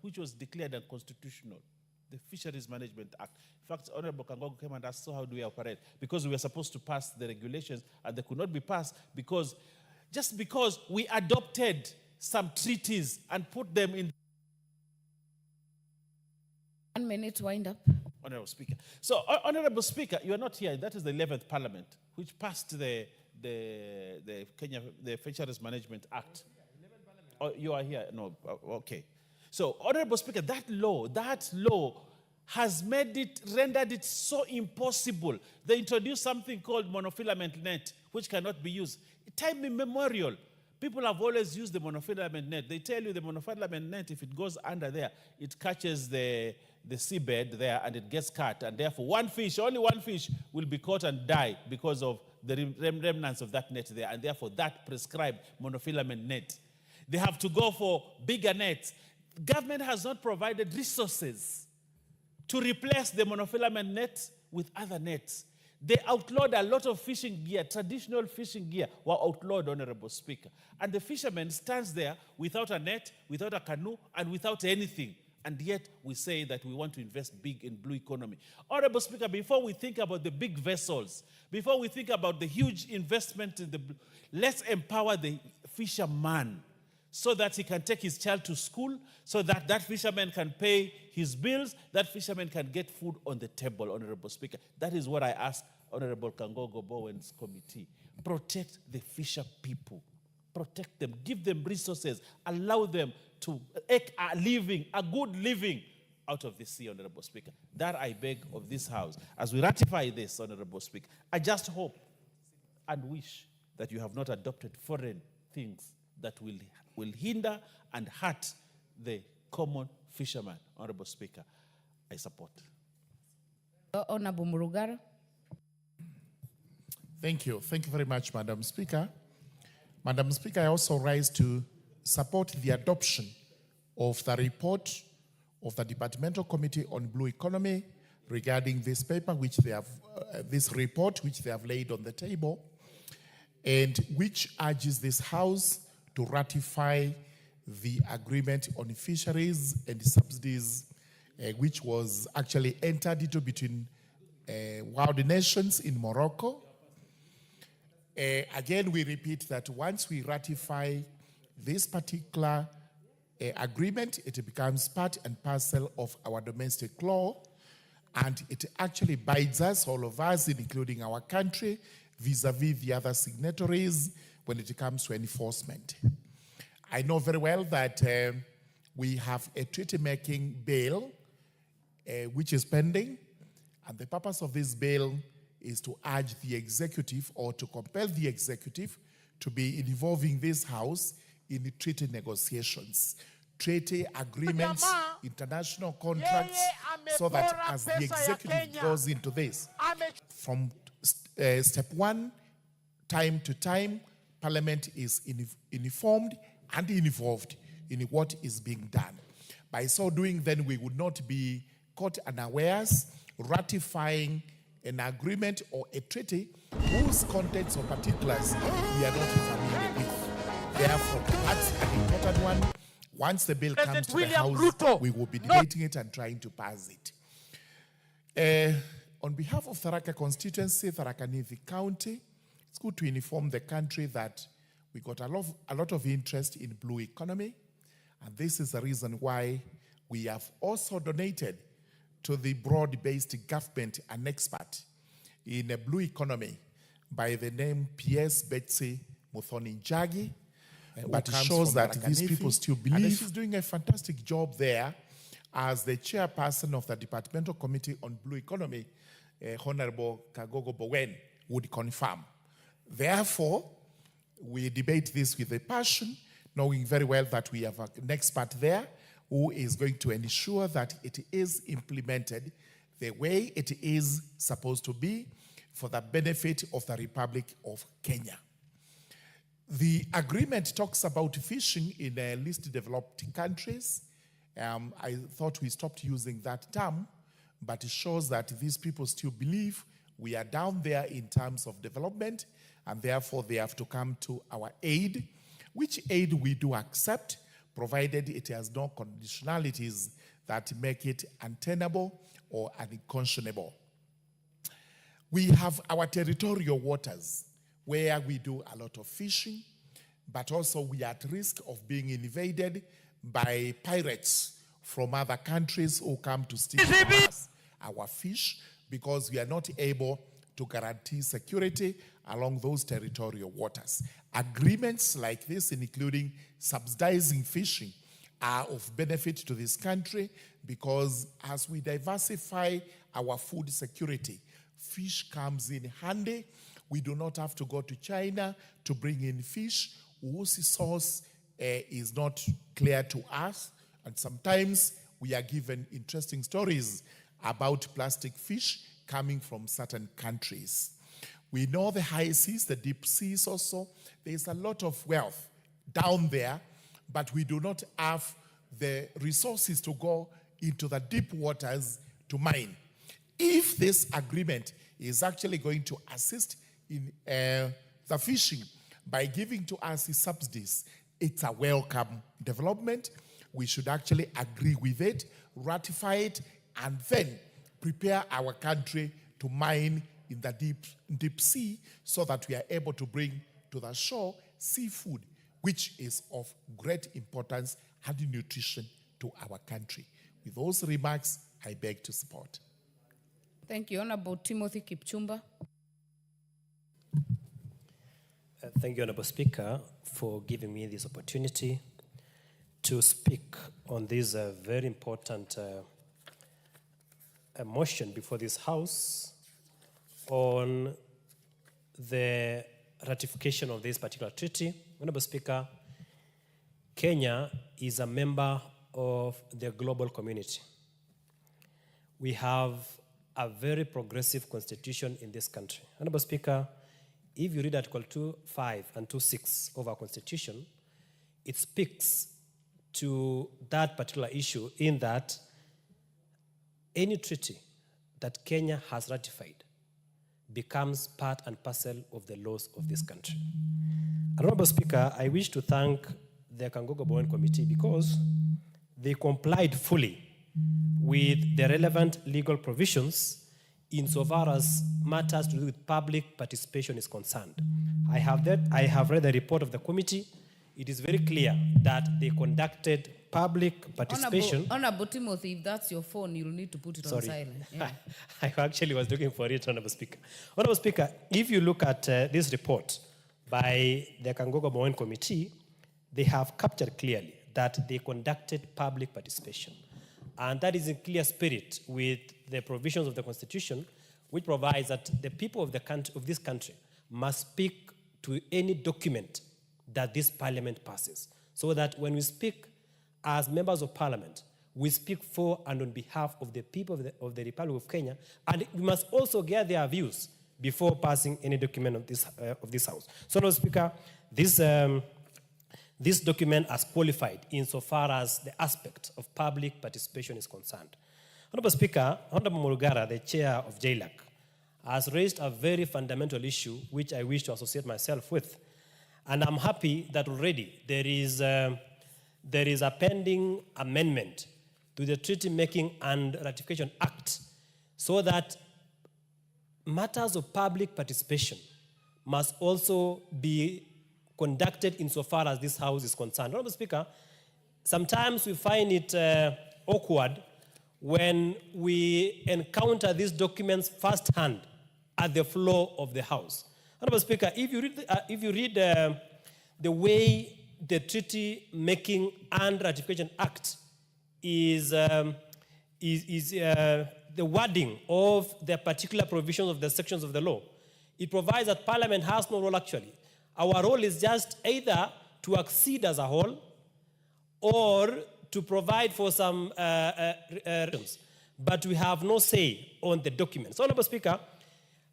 which was declared unconstitutional. The Fisheries Management Act. In fact, Honorable Kangogo came and asked, so how do we operate? Because we were supposed to pass the regulations and they could not be passed because we adopted some treaties and put them in. 1 minute, wind up. Honorable Speaker. So, Honorable Speaker, you are not here. That is the 11th Parliament, which passed the Fisheries Management Act. Oh, you are here? No, okay. So, Honorable Speaker, that law has rendered it so impossible. They introduced something called monofilament net, which cannot be used. Time immemorial, People have always used the monofilament net. They tell you the monofilament net, if it goes under there, it catches the seabed there and it gets cut. And therefore, only one fish will be caught and die because of the remnants of that net there. And therefore, that prescribed monofilament net. They have to go for bigger nets. Government has not provided resources to replace the monofilament net with other nets. They outlawed a lot of fishing gear, traditional fishing gear were outlawed, Honorable Speaker. And the fisherman stands there without a net, without a canoe, and without anything. And yet we say that we want to invest big in blue economy. Honorable Speaker, before we think about the big vessels, before we think about the huge investment in the blue, let's empower the fisherman so that he can take his child to school, so that that fisherman can pay his bills, that fisherman can get food on the table, Honorable Speaker. That is what I ask Honorable Kangogo Bowen's committee. Protect the fisher people. Protect them. Give them resources. Allow them to make a living, a good living out of the sea, Honorable Speaker. That I beg of this House. As we ratify this, Honorable Speaker, I just hope and wish that you have not adopted foreign things that will hinder and hurt the common fisherman. Honorable Speaker, I support. Honorable Murugara. Thank you. Thank you very much, Madam Speaker. Madam Speaker, I also rise to support the adoption of the report of the Departmental Committee on Blue Economy regarding this paper, which they have, this report, which they have laid on the table, and which urges this House to ratify the agreement on fisheries and subsidies, which was actually entered into between world nations in Morocco. Again, we repeat that once we ratify this particular agreement, it becomes part and parcel of our domestic law, and it actually binds us, all of us, including our country, vis-a-vis the other signatories when it comes to enforcement. I know very well that we have a treaty-making bill which is pending, and the purpose of this bill is to urge the executive or to compel the executive to be involving this House in the treaty negotiations, treaty agreements, international contracts, so that as the executive goes into this, from step one, time to time, Parliament is informed and involved in what is being done. By so doing, then we would not be caught unawares ratifying an agreement or a treaty whose contents or particulars we are not familiar with. Therefore, that's an important one. Once the bill comes to the House, we will be debating it and trying to pass it. On behalf of Tharaka constituency, Tharaka Nithi County, it's good to inform the country that we got a lot of interest in blue economy, and this is the reason why we have also donated to the broad-based government an expert in a blue economy by the name P.S. Betsy Muthoni-Njagi. But it shows that these people still believe. And she's doing a fantastic job there as the chairperson of the Departmental Committee on Blue Economy, Honorable Kagogo Bowen would confirm. Therefore, we debate this with a passion, knowing very well that we have an expert there who is going to ensure that it is implemented the way it is supposed to be for the benefit of the Republic of Kenya. The agreement talks about fishing in least developed countries. I thought we stopped using that term, but it shows that these people still believe we are down there in terms of development, and therefore they have to come to our aid, which aid we do accept, provided it has no conditionalities that make it untenable or unconscionable. We have our territorial waters where we do a lot of fishing, but also we are at risk of being invaded by pirates from other countries who come to steal our fish because we are not able to guarantee security along those territorial waters. Agreements like this, including subsidizing fishing, are of benefit to this country because as we diversify our food security, fish comes in handy. We do not have to go to China to bring in fish whose source is not clear to us. And sometimes we are given interesting stories about plastic fish coming from certain countries. We know the high seas, the deep seas also. There's a lot of wealth down there, but we do not have the resources to go into the deep waters to mine. If this agreement is actually going to assist in the fishing by giving to us the subsidies, it's a welcome development. We should actually agree with it, ratify it, and then prepare our country to mine in the deep sea so that we are able to bring to the shore seafood, which is of great importance and nutrition to our country. With those remarks, I beg to support. Thank you. Honorable Timothy Kipchumba. Thank you, Honorable Speaker, for giving me this opportunity to speak on this very important motion before this House on the ratification of this particular treaty. Honorable Speaker, Kenya is a member of the global community. We have a very progressive constitution in this country. Honorable Speaker, if you read Article 2.5 and 2.6 of our constitution, it speaks to that particular issue in that any treaty that Kenya has ratified becomes part and parcel of the laws of this country. Honorable Speaker, I wish to thank the Kangogo Bowen Committee because they complied fully with the relevant legal provisions insofar as matters to do with public participation is concerned. I have read the report of the committee. It is very clear that they conducted public participation. Honorable Timothy, if that's your phone, you'll need to put it on silent. Yeah. I actually was looking for it, Honorable Speaker. Honorable Speaker, if you look at this report by the Kangogo Bowen Committee, they have captured clearly that they conducted public participation. And that is in clear spirit with the provisions of the Constitution, which provides that the people of this country must speak to any document that this parliament passes. So that when we speak as members of parliament, we speak for and on behalf of the people of the Republic of Kenya, and we must also get their views before passing any document of this House. So, Honorable Speaker, this document has qualified insofar as the aspect of public participation is concerned. Honorable Speaker, Honorable Mulugara, the chair of JLAC, has raised a very fundamental issue which I wish to associate myself with. And I'm happy that already there is a pending amendment to the Treaty Making and Ratification Act so that matters of public participation must also be conducted insofar as this House is concerned. Honorable Speaker, sometimes we find it awkward when we encounter these documents firsthand at the floor of the House. Honorable Speaker, if you read the way the Treaty Making and Ratification Act is the wording of the particular provisions of the sections of the law, it provides that Parliament has no role actually. Our role is just either to accede as a whole or to provide for some but we have no say on the documents. So, Honorable Speaker,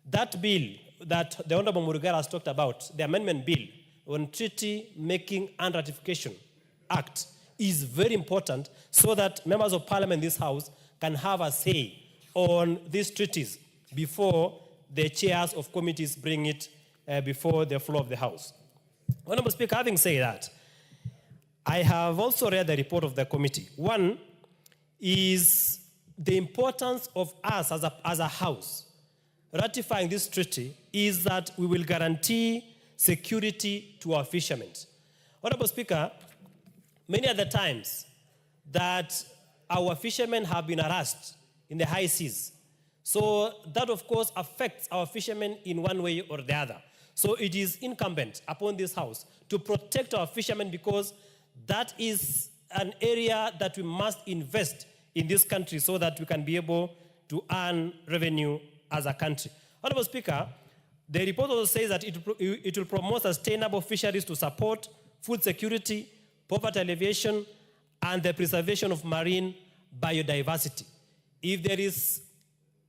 that bill that the Honorable Mulugara has talked about, the amendment bill on Treaty Making and Ratification Act, is very important so that members of Parliament in this House can have a say on these treaties before the chairs of committees bring it before the floor of the House. Honorable Speaker, having said that, I have also read the report of the committee. One is the importance of us as a House ratifying this treaty is that we will guarantee security to our fishermen. Honorable Speaker, many other times that our fishermen have been harassed in the high seas. So that, of course, affects our fishermen in one way or the other. So it is incumbent upon this House to protect our fishermen because that is an area that we must invest in this country so that we can be able to earn revenue as a country. Honorable Speaker, the report also says that it will promote sustainable fisheries to support food security, poverty alleviation, and the preservation of marine biodiversity. If there is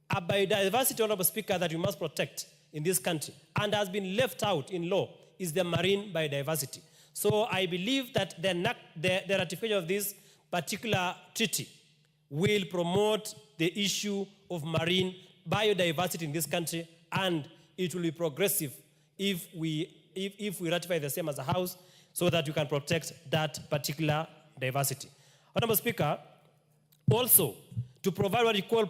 a biodiversity, Honorable Speaker, that we must protect in this country and has been left out in law, is the marine biodiversity. So I believe that the ratification of this particular treaty will promote the issue of marine biodiversity in this country, and it will be progressive if we ratify the same as a House, so that we can protect that particular diversity. Honorable Speaker, also to provide what we call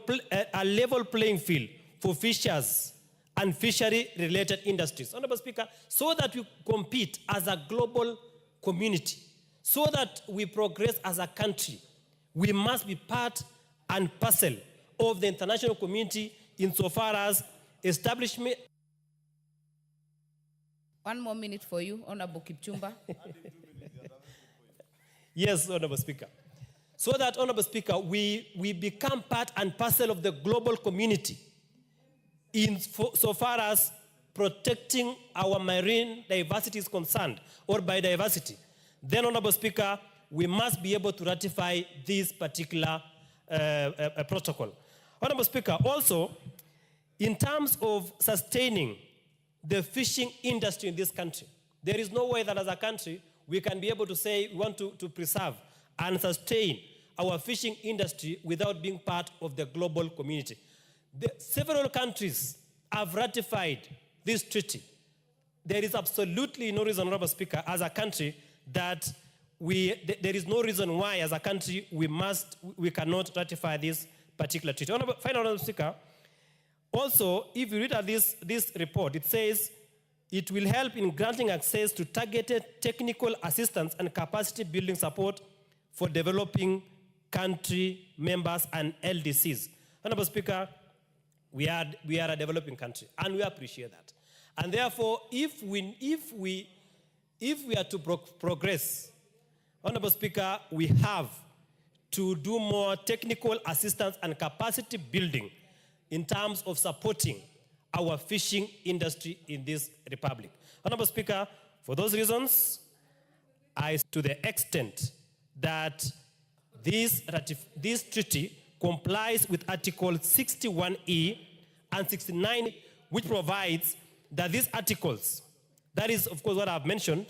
a level playing field for fishers and fishery-related industries. Honorable Speaker, so that we compete as a global community, so that we progress as a country, we must be part and parcel of the international community insofar as establishment. 1 more minute for you, Honorable Kipchumba. Yes, Honorable Speaker. So that, Honorable Speaker, we become part and parcel of the global community so far as protecting our marine diversity is concerned, or biodiversity. Then, Honorable Speaker, we must be able to ratify this particular protocol. Honorable Speaker, also, in terms of sustaining the fishing industry in this country, there is no way that as a country we can be able to say we want to preserve and sustain our fishing industry without being part of the global community. Several countries have ratified this treaty. There is absolutely no reason, Honorable Speaker, as a country that there is no reason why as a country we cannot ratify this particular treaty. Honorable Speaker, also, if you read at this report, it says it will help in granting access to targeted technical assistance and capacity building support for developing country members and LDCs. Honorable Speaker, we are a developing country, and we appreciate that. And therefore, if we are to progress, Honorable Speaker, we have to do more technical assistance and capacity building in terms of supporting our fishing industry in this republic. Honorable Speaker, for those reasons, to the extent that this treaty complies with Article 61E and 69, which provides that these articles, that is, of course, what I've mentioned,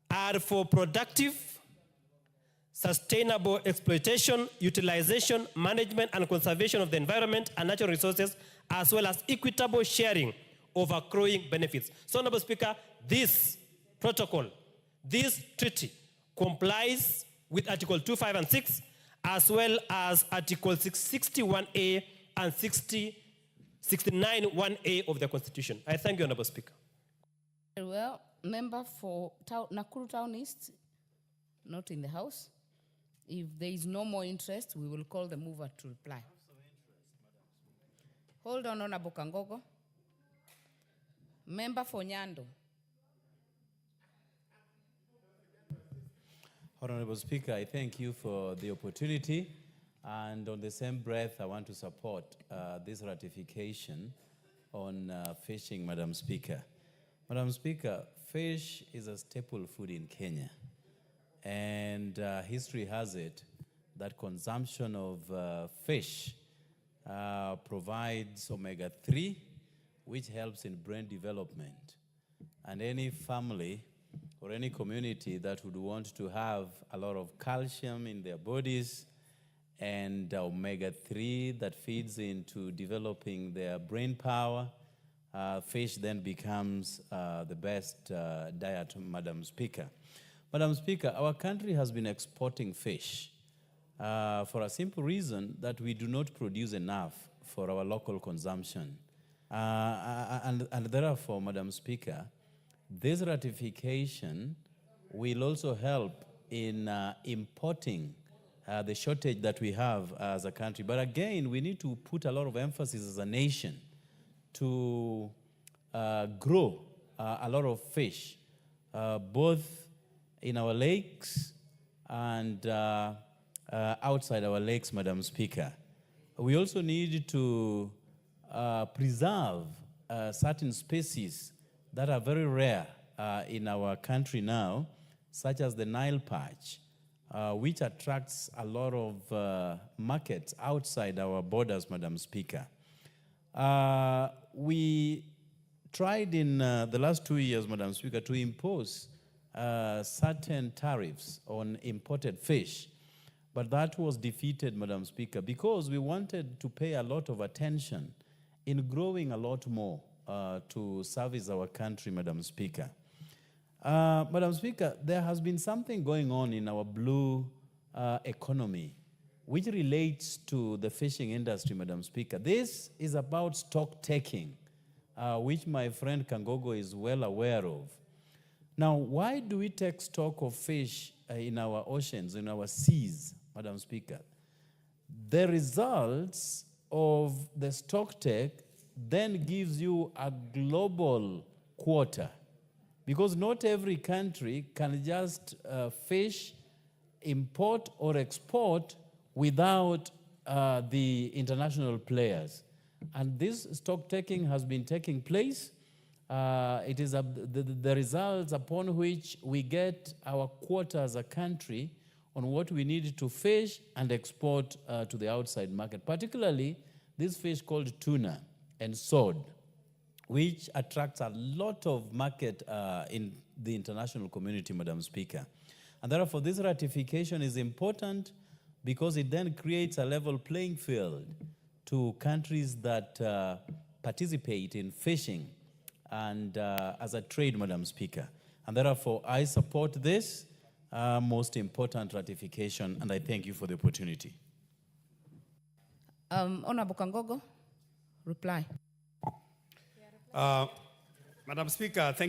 are for productive, sustainable exploitation, utilization, management, and conservation of the environment and natural resources, as well as equitable sharing of accruing benefits. So, Honorable Speaker, this protocol, this treaty, complies with Article 2, 5, and 6, as well as Article 61A and 69(1)A of the Constitution. I thank you, Honorable Speaker. Very well. Member for Nakuru Town East, not in the House. If there is no more interest, we will call the mover to reply. Hold on, Honorable Kangogo. Member for Nyando. Honorable Speaker, I thank you for the opportunity. And on the same breath, I want to support this ratification on fishing, Madam Speaker. Madam Speaker, fish is a staple food in Kenya. And history has it that consumption of fish provides omega-3, which helps in brain development. And any family or any community that would want to have a lot of calcium in their bodies and omega-3 that feeds into developing their brain power, fish then becomes the best diet, Madam Speaker. Madam Speaker, our country has been exporting fish for a simple reason that we do not produce enough for our local consumption. And therefore, Madam Speaker, this ratification will also help in importing the shortage that we have as a country. But again, we need to put a lot of emphasis as a nation to grow a lot of fish, both in our lakes and outside our lakes, Madam Speaker. We also need to preserve certain species that are very rare in our country now, such as the Nile Perch, which attracts a lot of markets outside our borders, Madam Speaker. We tried in the last 2 years, Madam Speaker, to impose certain tariffs on imported fish, but that was defeated, Madam Speaker, because we wanted to pay a lot of attention in growing a lot more to service our country, Madam Speaker. Madam Speaker, there has been something going on in our blue economy which relates to the fishing industry, Madam Speaker. This is about stock taking, which my friend Kangogo is well aware of. Now, why do we take stock of fish in our oceans, in our seas, Madam Speaker? The results of the stock take then gives you a global quota, because not every country can just fish, import or export without the international players. And this stock taking has been taking place. It is the results upon which we get our quota as a country on what we need to fish and export to the outside market, particularly this fish called tuna and sod, which attracts a lot of market in the international community, Madam Speaker. And therefore, this ratification is important because it then creates a level playing field to countries that participate in fishing and as a trade, Madam Speaker. And therefore, I support this most important ratification, and I thank you for the opportunity. Honorable Kangogo, reply. Madam Speaker, thank you.